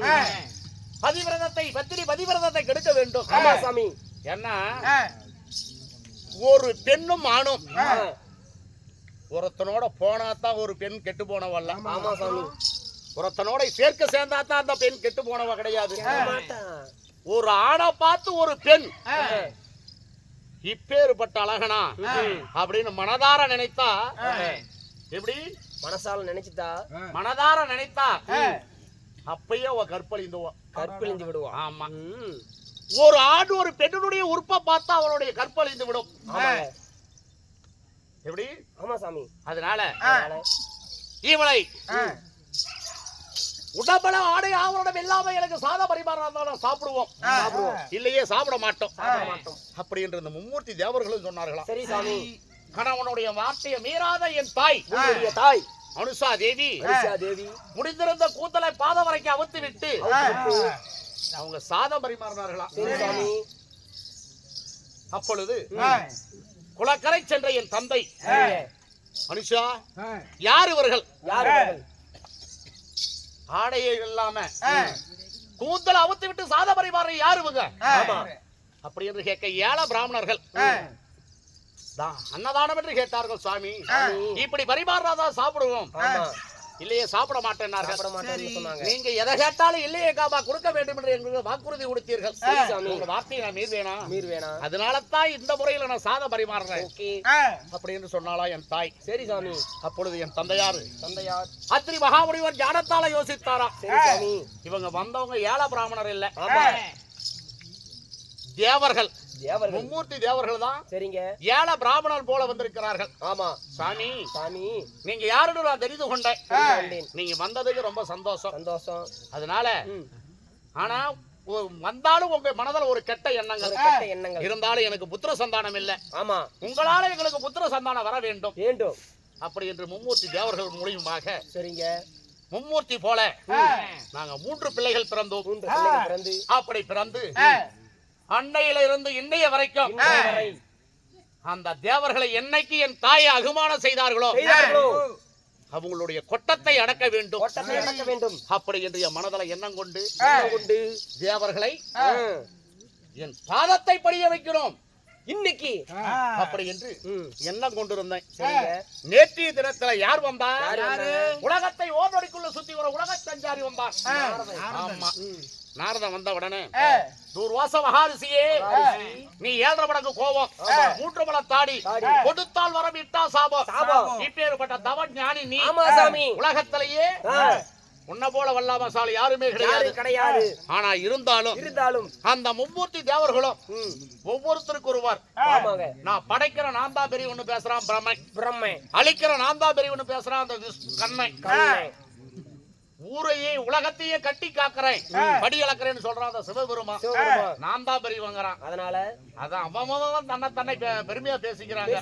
பதிவிரதத்தை பத்தினி பதிவிரதத்தை கெடுக்க வேண்டும். ஆமா சாமி. என்ன, ஒரு பெண்ணும் ஆணும் ஒருத்தனோட போனாதான் ஒரு பெண் கெட்டு போனவல்ல. ஆமா சாமி. ஒருத்தனோட சேர்க்க சேர்ந்தாதான் அந்த பெண் கெட்டு போனவ கிடையாது. ஒரு ஆணை பார்த்து ஒரு பெண் இப்பேறுபட்ட அழகனா அப்படின்னு மனதார நினைத்தா, எப்படி மனசால நினைச்சுட்டா, மனதார நினைத்தா அப்பயே அவ கற்பழிந்துவா. கற்பிழிந்து விடுவான். ஆமா. ம். ஒரு ஆண் ஒரு பெண்ணுடைய உறுப்பை பார்த்தா அவளுடைய கற்பழிந்து விடும். ஆமாங்க. எப்படி? ஆமா சாமி. அதனால அதனால இவளை உடம்பல ஆடை ஆவரணம் இல்லாம எனக்கு சாத பரிமாறம் சாப்பிடுவோம், இல்லையே சாப்பிட மாட்டோம் அப்படி என்று இந்த மும்மூர்த்தி தேவர்களும் சொன்னார்களாம். சரி சாமி. கணவனுடைய வார்த்தையை மீறாத என் தாய் உங்களுடைய தாய் அனுஷா தேவி அனுஷா தேவி முடிந்திருந்த கூத்தலை பாதம் வரைக்கும் அவுத்து விட்டு அவங்க சாதம் பரிமாறினார்களாம். சரி சாமி. அப்பொழுது குளக்கரை சென்ற என் தந்தை அனுஷா, யார் யார் இவர்கள்? இவர்கள்? ஆடையே இல்லாம கூந்தலை அவுத்து விட்டு சாத பரிமாற யார் இவங்க? ஆமா. அப்படி என்று கேட்க ஏழை பிராமணர்கள் அன்னதானம் என்று கேட்டார்கள். சுவாமி, இப்படி பரிமாறாதான் சாப்பிடுவோம், ஆமா. இல்லையே சாப்பிட மாட்டேன்னார்கள். சாப்பிட மாட்டேன்னு சொன்னாங்க. நீங்க எதை கேட்டாலும் இல்லையே காபா கொடுக்க வேண்டும் என்று எங்களுக்கு வாக்குறுதி கொடுத்தீர்கள். சரி சாமி. உங்க வார்த்தையை நான் மீறுவேனா? மீர் வேணா. அதனால தான் இந்த முறையில நான் சாதம் பரிமாறுறேன் ஓகே. அப்படி என்று சொன்னாலா என் தாய். சரி சாமி. அப்பொழுது என் தந்தையாரு தந்தையார் அத்திரி மகாமுனிவர் ஞானத்தால யோசித்தாரா, சரி சாமி. இவங்க வந்தவங்க ஏழை பிராமணர் இல்ல, ஆமா. தேவர்கள், தேவர்கள். மும்மூர்த்தி தேவர்கள் தான் சரிங்க. ஏழை பிராமணர் போல வந்திருக்கிறார்கள். ஆமா சாமி, சாமி. நீங்க யாருன்னு நான் தெரிந்து கொண்டேன். கண்டேன். நீங்க வந்ததுக்கு ரொம்ப சந்தோஷம். சந்தோஷம். அதனால ம். ஆனா வந்தாலும் உங்க மனதில் ஒரு கெட்ட எண்ணங்கள், ஒரு கெட்ட எண்ணங்கள் இருந்தாலும் எனக்கு புத்திர சந்தானம் இல்ல, ஆமா. உங்களால எங்களுக்கு புத்திர சந்தானம் வர வேண்டும் வேண்டும். அப்படி என்று மும்மூர்த்தி தேவர்கள் மூலியமாக சரிங்க. மும்மூர்த்தி போல நாங்க 3 பிள்ளைகள் பிறந்தோம். 3 பிள்ளைகள் பிறந்து அப்படி பிறந்து அன்னையில இருந்து இன்னைய வரைக்கும் இன்றைய வரை அந்த தேவர்களை என்னைக்கு என் தாயை அகுமானம் செய்தார்களோ செய்தார்களோ அவங்களுடைய கொட்டத்தை அடக்க வேண்டும், ஓட்டத்தை அடக்க வேண்டும் அப்படி என்று என் மனதில் எண்ணம் கொண்டு கொண்டு தேவர்களை என் பாதத்தை படிய வைக்கணும் இன்னைக்கு அப்படி என்று எண்ணம் கொண்டிருந்தேன். சரிங்க. நேற்றைய தினத்துல யார் வந்தா? யாரு? உலகத்தை ஓரடிக்குள்ள சுத்தி வர உலக சஞ்சாரி வந்தான். ஆமா, நாரதன் வந்த உடனே தூர்வாச மகாரிஷியே, நீ 7.5 மடங்கு கோபம், 3 மல தாடி, கொடுத்தால் வரம் இட்டா சாபம், இப்பேற்பட்ட தவ ஞானி நீ. ஆமா சாமி. உலகத்திலேயே உன்ன போல வல்லாமசாலி யாருமே கிடையாது கிடையாது. ஆனா இருந்தாலும் அந்த மும்மூர்த்தி தேவர்களும் ஒவ்வொருத்தருக்கு ஒருவர், ஆமாங்க. நான் படைக்கிற நான் தான் பெரிய ஒண்ணு பேசுறான் பிரம்மன், பிரம்மன் அழிக்கிற நான் தான் பெரிய ஒண்ணு பேசுறான் அந்த கண்ணன், ஊரையே உலகத்தையே கட்டி காக்குறேன் படி அளக்கிறேன்னு சொல்றான் அந்த சிவபெருமான், நான் தான் பெரியவங்கிறான். அதனால அதான் அவன் தன்னை பெருமையா பேசிக்கிறாங்க.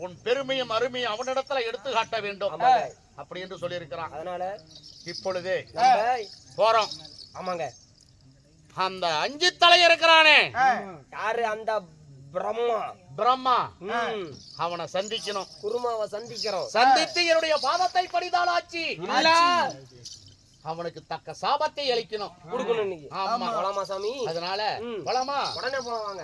உன் பெருமையும் அருமையும் அவனிடத்துல எடுத்து காட்ட வேண்டும் அப்படி என்று சொல்லி இருக்கிறான். அதனால இப்பொழுதே போறோம். ஆமாங்க. அந்த 5 தலை இருக்கிறானே யாரு? அந்த பிரம்மா. அவனை சந்திக்கணும். குருமாவை சந்திக்கிறோம். சந்தித்து என்னுடைய பாதத்தை படிதாளாச்சு இல்ல அவனுக்கு தக்க சாபத்தை அளிக்கணும், கொடுக்கணும் இன்னைக்கு. ஆமா. போலாமா சாமி? அதனால போலாமா? உடனே போவாங்க.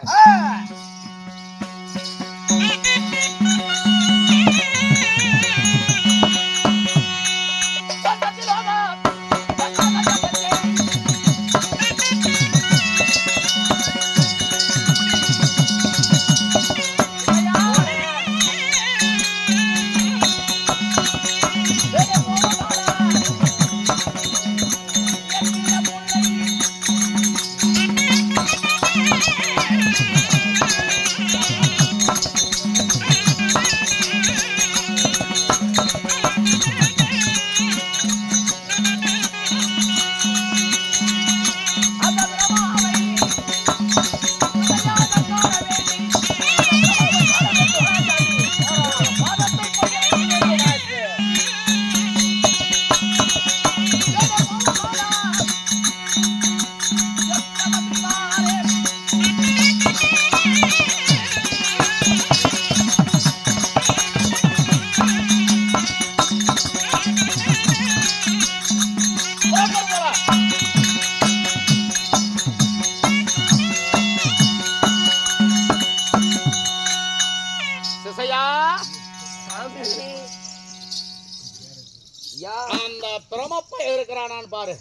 அந்த பிரமப்ப இருக்கிறானான்னு பாரு.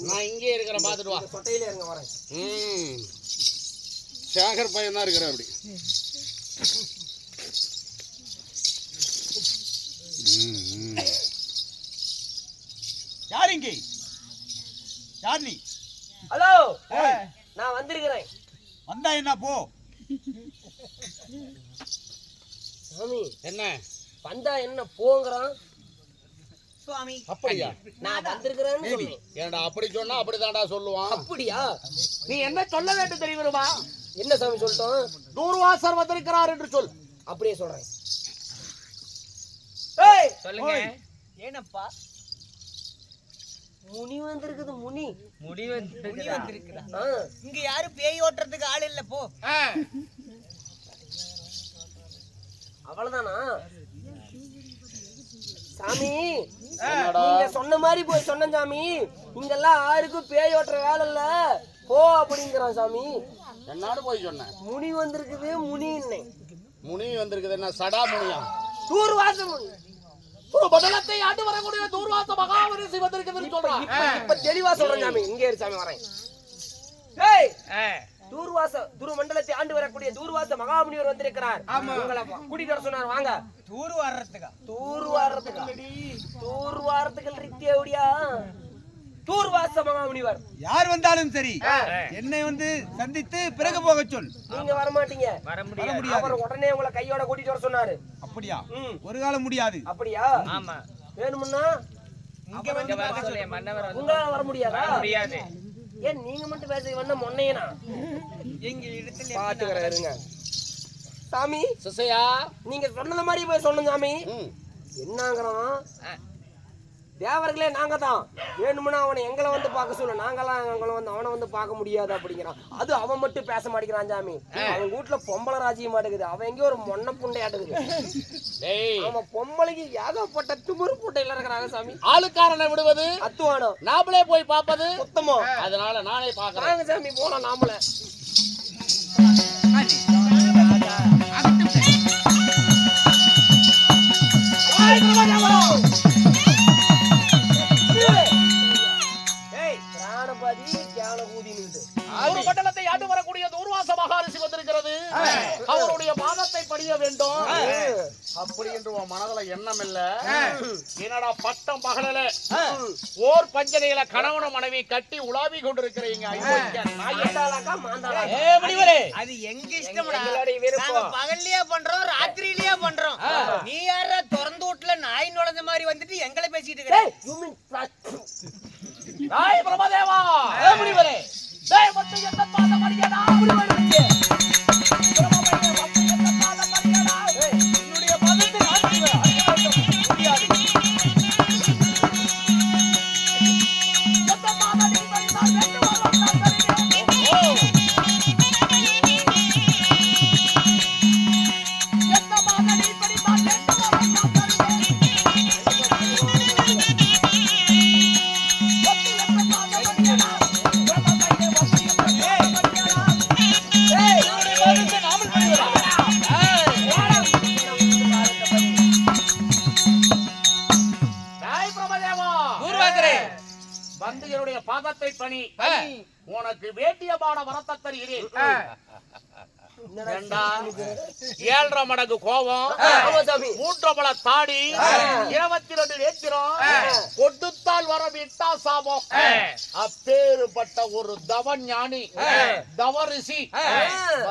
நான் இங்கே இருக்கிறேன், பாத்துட்டு வா. சொட்டையில இருங்க, வரேன். சேகர் பையன் தான் இருக்கிற அப்படி. யார் இங்கே? யார் நீ? ஹலோ, நான் வந்திருக்கிறேன். வந்தா என்ன போ. சாமி, என்ன வந்தா என்ன போங்கறான்? சுவாமி அப்படியா? நான் வந்திருக்கிறேன்னு சொன்னேன். ஏன்டா அப்படி சொன்னா அப்படிதான்டா சொல்லுவான். அப்படியா? நீ என்ன சொல்ல வேண்டும் தெரியுமா? என்ன சாமி சொல்லிட்டோம்? தூர்வாசர் வந்திருக்கிறார் என்று சொல். அப்படியே சொல்றேன். ஏய், சொல்லுங்க. ஏனப்பா முனி வந்திருக்குது. முனி முடி முனி வந்திருக்குதா? ஆ, இங்க யாரும் பேய் ஓட்டுறதுக்கு ஆள் இல்ல போ. அவ்வளவுதானா சாமி? நீங்க சொன்ன மாதிரி போய் சொன்ன சாமி. இங்கெல்லாம் யாருக்கும் பேய் ஓட்டுற வேலை இல்ல, போ அப்படிங்கிறான் சாமி. என்னாடு போய் சொன்னேன். முனி வந்திருக்குது. முனின்னே. முனி வந்திருக்குது. என்ன சடா முனியா? தூர்வாச முனி. பதலத்தை ஆண்டு வரக்கூடிய தூர்வாச மகாவரிசி வந்திருக்குதுன்னு சொல்றான். இப்ப தெளிவா சொல்றேன் சாமி. இங்கே இரு சாமி, வரேன். ஏய், துருவ மண்டலத்தை ஆண்டு வரக்கூடிய தூர்வாச மகாமுனிவர் வந்திருக்கிறார். உங்களை கூட்டிட்டு வர சொன்னார். வாங்க. தூர் வர்றதுக்கா? தூர்வாரத்துக்கு ரித்தியா தூர்வாச மகாமுனிவர். யார் வந்தாலும் சரி என்னை வந்து சந்தித்து பிறகு போக சொல். நீங்க வர மாட்டீங்க. வர வர முடியாது. முடியாது. அவர் உடனே உங்களை கையோட கூட்டிட்டு வர சொன்னாரு. அப்படியா? ம். ஒரு காலம் முடியாது. அப்படியா? ஆமா. வேணும்னா இங்க வந்து வர சொல்லி மன்னவர் வந்து உங்களால வர முடியாதா? வர முடியாது. ஏன் நீங்க மட்டும் பேச வேணா மொன்னையனா? எங்க இடத்துல பாத்துக்கிறேன் இருங்க. சாமி, சிசையா நீங்க சொன்னது மாதிரி போய் சொன்னோம் சாமி. என்னங்கிறோம்? தேவர்களே நாங்க தான். வேணும்னா அவனை எங்களை வந்து பார்க்க சொல்ல, நாங்கெல்லாம் அவனை வந்து பார்க்க முடியாது அப்படிங்கிறான். அது அவன் மட்டும் பேச மாட்டேங்கிறான் சாமி. அவன் வீட்டுல பொம்பளை ராஜ்யம் மாட்டேங்குது. அவன் எங்கேயோ ஒரு மொன்ன புண்டையாட்டுக்குது. அவன் பொம்பளைக்கு ஏகப்பட்ட திமிரு புட்டையில இருக்கிறாங்க சாமி. ஆளுக்காரனை விடுவது அத்துவானம், நாமளே போய் பார்ப்பது சுத்தமோ. அதனால நானே பாக்குறேன். வாங்க சாமி, போலாம் நாமள. ஒரு மண்டலத்தை ஆண்டு வரக்கூடிய தூர்வாச மகாரிஷி வந்திருக்கிறது. அவருடைய பாதத்தை படிய வேண்டும் அப்படி என்று உன் மனதுல எண்ணம் இல்ல. என்னடா பட்டம் பகலல ஓர் பஞ்சனையில கணவன மனைவி கட்டி உலாவி கொண்டிருக்கிறீங்க. அது எங்க இஷ்டம்டா. எங்களுடைய விருப்பம். நாங்க பகல்லையே பண்றோம், ராத்திரியிலேயே பண்றோம். நீ யாரா திறந்து வீட்டுல நாய் நுழைஞ்ச மாதிரி வந்துட்டு எங்களை பேசிட்டு இருக்க? நாய் பிரமதேவா முடிவரே மட்டும் என்ன பாத மரியாதா என்னுடைய பதத்தை பாதத்தை பணி உனக்கு வேண்டியமான வரத்தை தருகிறேன். 7.5 மடங்கு கோபம், 3 மல தாடி, 22 நேத்திரம், கொடுத்தால் வர விட்டா சாபம். அப்பேறுபட்ட ஒரு தவ ஞானி தவ ரிஷி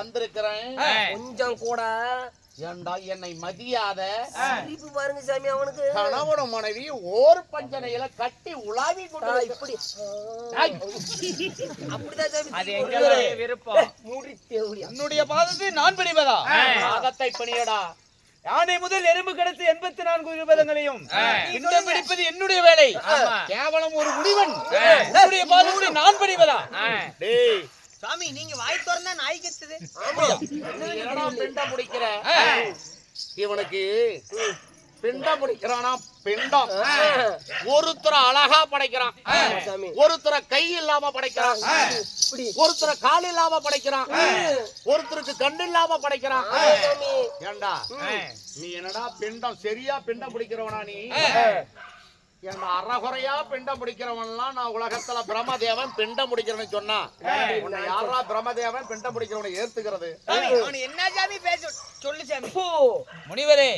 வந்திருக்கிறேன். கொஞ்சம் கூட ஏண்டா என்னை மதியாத பாருங்க சாமி. அவனுக்கு கணவன மனைவி ஓர் பஞ்சனையில கட்டி உலாவி கொண்டு இப்படி அது எங்களுடைய விருப்பம். என்னுடைய பாதத்தை நான் பிடிப்பதா? பாதத்தை பணியடா. யானை முதல் எறும்பு கடத்து 84 விபதங்களையும் இந்த பிடிப்பது என்னுடைய வேலை. கேவலம் ஒரு முடிவன் என்னுடைய பாதத்தை நான் பிடிப்பதா? டேய் சாமி, நீங்க வாய் திறந்தா நாய் கத்துது. என்னடா பிண்டம் முடிக்கிற? இவனுக்கு பிண்டம் முடிக்கிறானா? பிண்டம் ஒருத்தர அழகா படைக்கிறான், ஒருத்தர கை இல்லாம படைக்கிறான், ஒருத்தர கால் இல்லாம படைக்கிறான், ஒருத்தருக்கு கண்ணு இல்லாம படைக்கிறான். ஏண்டா நீ என்னடா பிண்டம் சரியா பிண்டம் பிடிக்கிறவனா? நீ என்ன அறகுறையா பிண்டம் பிடிக்கிறவன்லாம் நான் உலகத்துல பிரம்மதேவன் பிண்டம் முடிக்கிறேன்னு சொன்னா உன்னை யாரா பிரம்மதேவன் பிண்டம் பிடிக்கிறவனை ஏத்துக்கிறது? என்ன சாமி பேச சொல்லு சாமி. முனிவரே,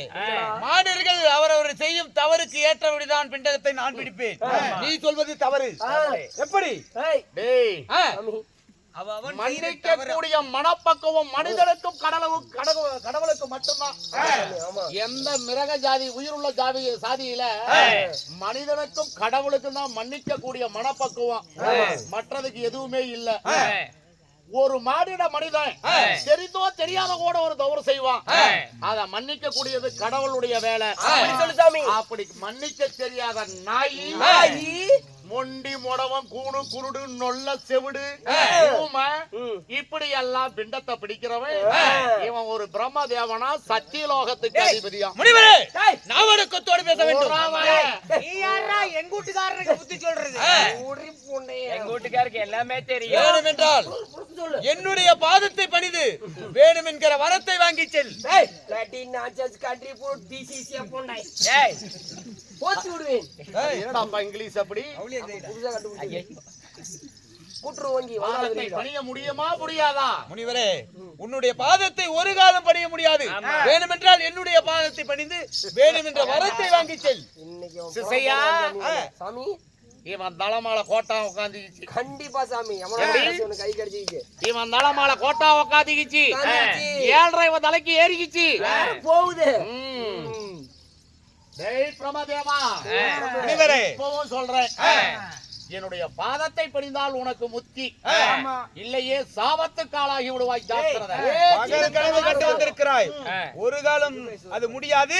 மாடர்கள் அவரவர் செய்யும் தவறுக்கு ஏற்றபடிதான் பிண்டகத்தை நான் பிடிப்பேன். நீ சொல்வது தவறு. எப்படி? ஏய், டேய், சாமி. மன்னிக்கக்கூடிய மனப்பக்குவம் மனிதனுக்கும் கடவுளுக்கு மட்டும்தான். ஆமா. எந்த மிருக ஜாதி உயிருள்ள சாதியில மனிதனுக்கும் கடவுளுக்கும் தான் மன்னிக்க கூடிய மனப்பக்குவம். மற்றதுக்கு எதுவுமே இல்ல. ஒரு மாடிட மனிதன் தெரிந்தோ தெரியாத கூட ஒரு தவறு செய்வான். அத மன்னிக்க கூடியது கடவுளுடைய வேலை. அப்படி சொல்லு சாமி. அப்படி மன்னிக்க தெரியாத நாயி, மொண்டி முடவம் கூணு குருடு நொல்ல செவிடு ஊமை, இப்படி எல்லாம் பிண்டத்தை பிடிக்கிறவன் இவன் ஒரு பிரம்ம தேவனா சத்தியலோகத்துக்கு அதிபதியா? முனிவரே, நாவடக்கத்தோடு பேச வேண்டும். நீ யாரா எங்க வீட்டுக்காரருக்கு புத்தி சொல்றது? எங்க வீட்டுக்காருக்கு எல்லாமே தெரியும். வேணுமென்றால் என்னுடைய பாதத்தை பணிது வேணும் என்கிற வரத்தை வாங்கி செல். ஏய், லாட்டின் நாச்சஸ் கண்ட்ரி ஃபுட் டிசிசி போண்டை. ஏய், போச்சு விடுவேன். என்னடாப்பா இங்கிலீஷ் அப்படி? புதுசா கண்டுபிடிச்சேன். கூட்டுரு வாங்கி பாதத்தை பணிய முடியுமா முடியாதா? முனிவரே, உன்னுடைய பாதத்தை ஒரு காலம் பணிய முடியாது. வேணுமென்றால் என்னுடைய பாதத்தை பணிந்து வேணும் என்ற வரத்தை வாங்கி செல். இன்னைக்கு சிசையா, சாமி இவன் தலமால கோட்டா உட்காந்துக்கிச்சு. கண்டிப்பா சாமி. கை கடிச்சிக்கிச்சு. இவன் தலமால கோட்டா உட்காந்துக்கிச்சு. 7.5 இவன் தலைக்கு ஏறிக்கிச்சு. போகுது. டேய் பிரமதேவா, முனிவரே, இப்பவும் சொல்றேன், என்னுடைய பாதத்தை பணிந்தால் உனக்கு முத்தி, இல்லையே சாபத்துக்கு ஆளாகி விடுவாய். ஜாக்கிரதை. பகல் கனவு கண்டு வந்திருக்கிறாய். ஒரு காலம் அது முடியாது.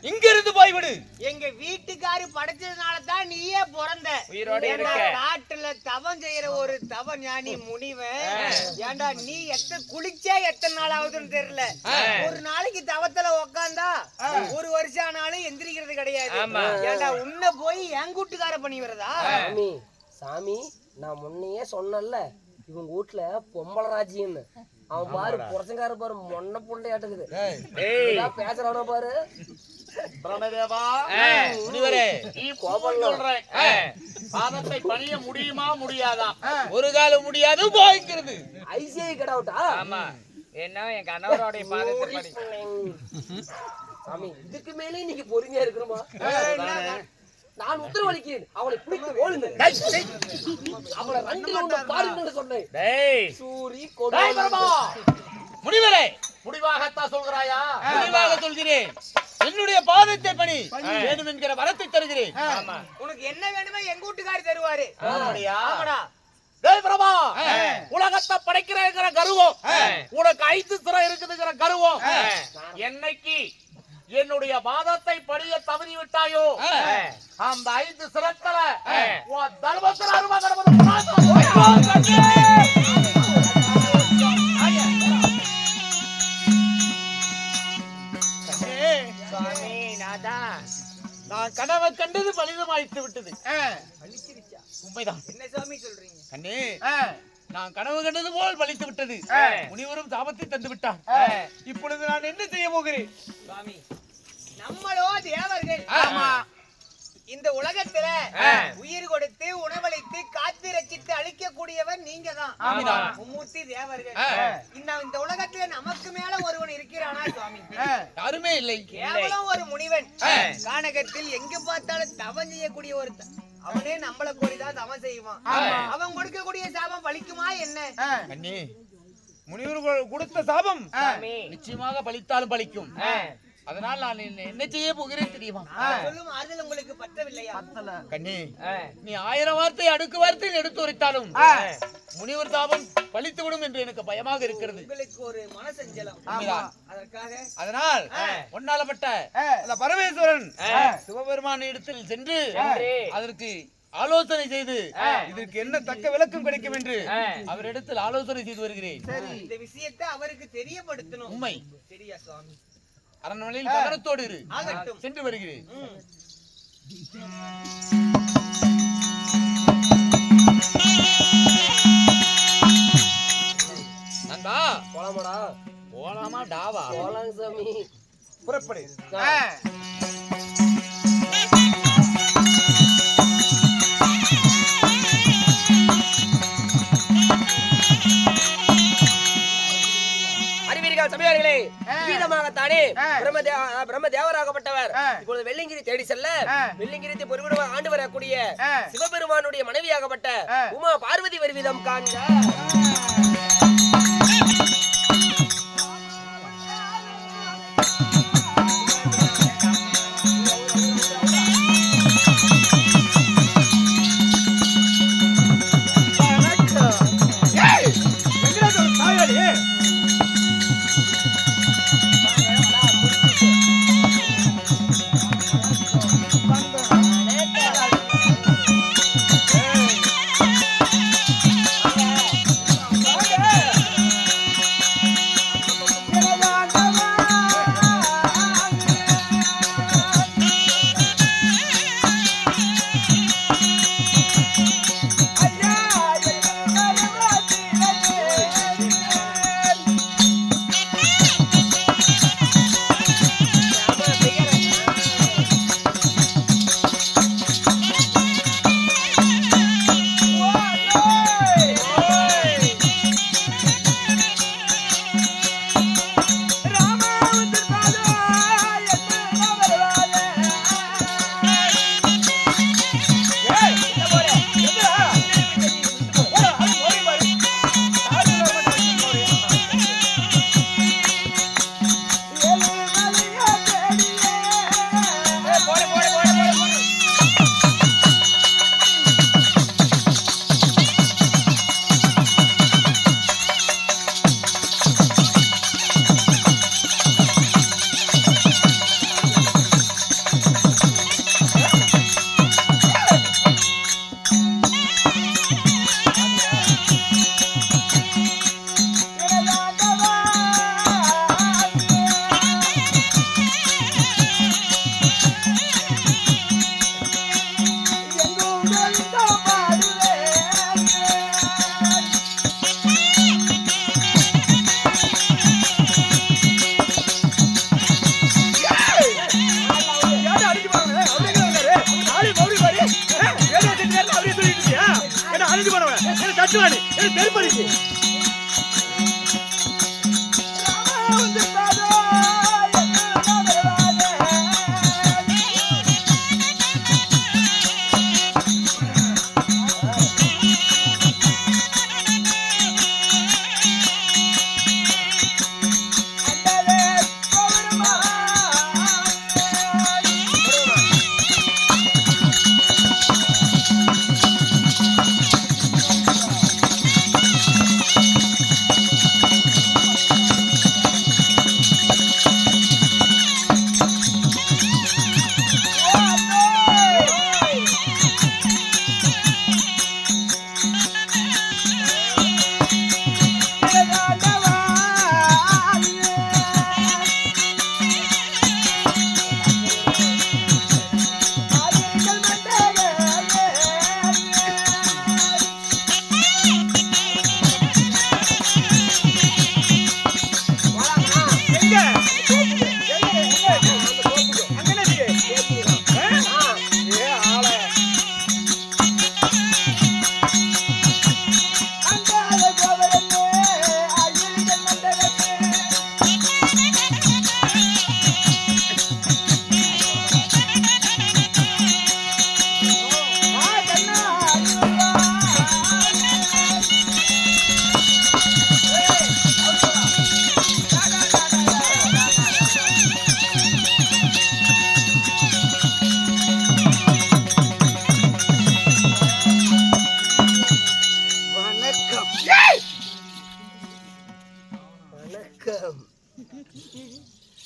இங்கிருந்து போய்விடு. எங்க வீட்டுக்காரு படைச்சதுனால தான் நீயே பிறந்த. உயிரோட ஏண்டா இருக்க. காட்டுல தவம் செய்யற ஒரு தவ ஞானி முனிவன். ஏண்டா நீ குளிச்சே எத்தனை நாள் ஆகுதுன்னு தெரியல. ஒரு நாளைக்கு தவத்துல உக்காந்தா ஒரு வருஷம் ஆனாலும் எந்திரிக்கிறது கிடையாது. ஏண்டா உன்ன போய் என் கூட்டுக்கார பண்ணி வரதா? சாமி, சாமி, நான் முன்னையே சொன்னேன்ல இவங்க வீட்டுல பொம்பளை ராஜ்யன்னு. அவன் பாரு புரசங்கார பாரு மொன்ன புண்டையாட்டுக்குது. பேசுறான பாரு. பிரமதேவா, முனிவரே, இப்பவும் சொல்றேன், பாதத்தை பணிய முடியுமா முடியாதா? ஒரு காலம் முடியாது. போய்க்கிறது. ஐசிஐ கடவுட்டா? ஆமா. என்ன என் கணவரோடைய பாதத்தை படி. சாமி, இதுக்கு மேலே நீங்க பொறுமையா இருக்கணுமா? நான் உத்தரவளிக்கிறேன். அவளை பிடித்து ஓடுங்க. அவளை ரெண்டுல ஒண்ணு பாருங்கன்னு சொன்னேன். டேய், சூரி டேய் பிரமா, முனிவரே, முடிவாகத்தான் சொல்கிறாயா? முடிவாக சொல்கிறேன். என்னுடைய பாதத்தை பணி வேணும் என்கிற வரத்தை தருகிறேன். உனக்கு என்ன வேணுமோ எங்க வீட்டுக்காரி தருவாரு. அப்படியா? ஆமாடா. டேய் பிரமா, உலகத்தை படைக்கிறேங்கிற கர்வம், உனக்கு 5 சிரம் இருக்குதுங்கிற கர்வம், என்னைக்கு என்னுடைய பாதத்தை பணிய தவறி விட்டாயோ அந்த 5 சிரத்துல உன் தர்மத்துல அருமா சாமி, நாதா, நான் கனவை கண்டது பலிதமாயிட்டு விட்டது. உண்மைதான். என்ன சாமி சொல்றீங்க? கண்ணே, நான் கனவு கண்டது போல் பலித்து விட்டது. முனிவரும் சாபத்தை தந்து விட்டார். இப்பொழுது நான் என்ன செய்ய போகிறேன்? சாமி, நம்மளோ தேவர்கள். இந்த உலகத்துல உயிர் கொடுத்து உணவளித்து காத்து ரச்சித்து அழிக்கக்கூடியவர் நீங்க தான். மும்மூர்த்தி தேவர்கள். இந்த உலகத்துல நமக்கு மேல ஒருவன் இருக்கிறானா சுவாமி? யாருமே இல்லை. கேவலம் ஒரு முனிவன். கானகத்தில் எங்க பார்த்தாலும் தவம் செய்யக்கூடிய ஒரு அவனே நம்மள கோரிதான் தவம் செய்வான். அவன் கொடுக்கக்கூடிய சாபம் பலிக்குமா என்ன? கண்ணே, முனிவர் கொடுத்த சாபம் நிச்சயமாக பலித்தாலும் பலிக்கும். அதனால் நான் என்ன செய்ய போகிறேன் தெரியுமா? சொல்லும் ஆறுதல் உங்களுக்கு பற்றவில்லையா? கண்ணே, நீ 1000 வார்த்தை அடுக்கு வார்த்தையில் எடுத்து உரைத்தாலும் முனிவர் சாபம் பலித்து விடும் என்று எனக்கு பயமாக இருக்கிறது. உங்களுக்கு ஒரு மனசஞ்சலம். அதற்காக அதனால் ஒன்னாலப்பட்ட அந்த பரமேஸ்வரன் சிவபெருமான இடத்தில் சென்று அதற்கு ஆலோசனை செய்து இதற்கு என்ன தக்க விளக்கம் கிடைக்கும் என்று அவரிடத்தில் ஆலோசனை செய்து வருகிறேன். இந்த விஷயத்தை அவருக்கு தெரியப்படுத்தணும். உண்மை. சரியா சுவாமி? அரண்மனையில் பகரத்தோடு இரு. ஆகட்டும். சென்று வருகிறேன். நந்தா, போலாமாடா? போலாமா டாவா? போலாங்க சாமி. புறப்படு. அறிவீர்கள் சபையார்களே, வீதமாகத்தானே பிரம்ம தேவராகப்பட்ட கணவர் இப்பொழுது வெள்ளிங்கிரி தேடி செல்ல வெள்ளிங்கிரி பொறுவிடமாக ஆண்டு வரக்கூடிய சிவபெருமானுடைய மனைவியாகப்பட்ட உமா பார்வதி வருவிதம் காண்க.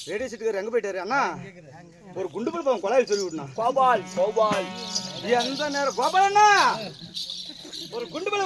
ரேடியோ செட்டுக்காரர் எங்க போயிட்டாரு அண்ணா? ஒரு குண்டு பல்பம் கொலாயில் சொல்லி விடணும். கோபால் கோபால் எந்த நேரம் கோபால் அண்ணா ஒரு குண்டு பல்பம்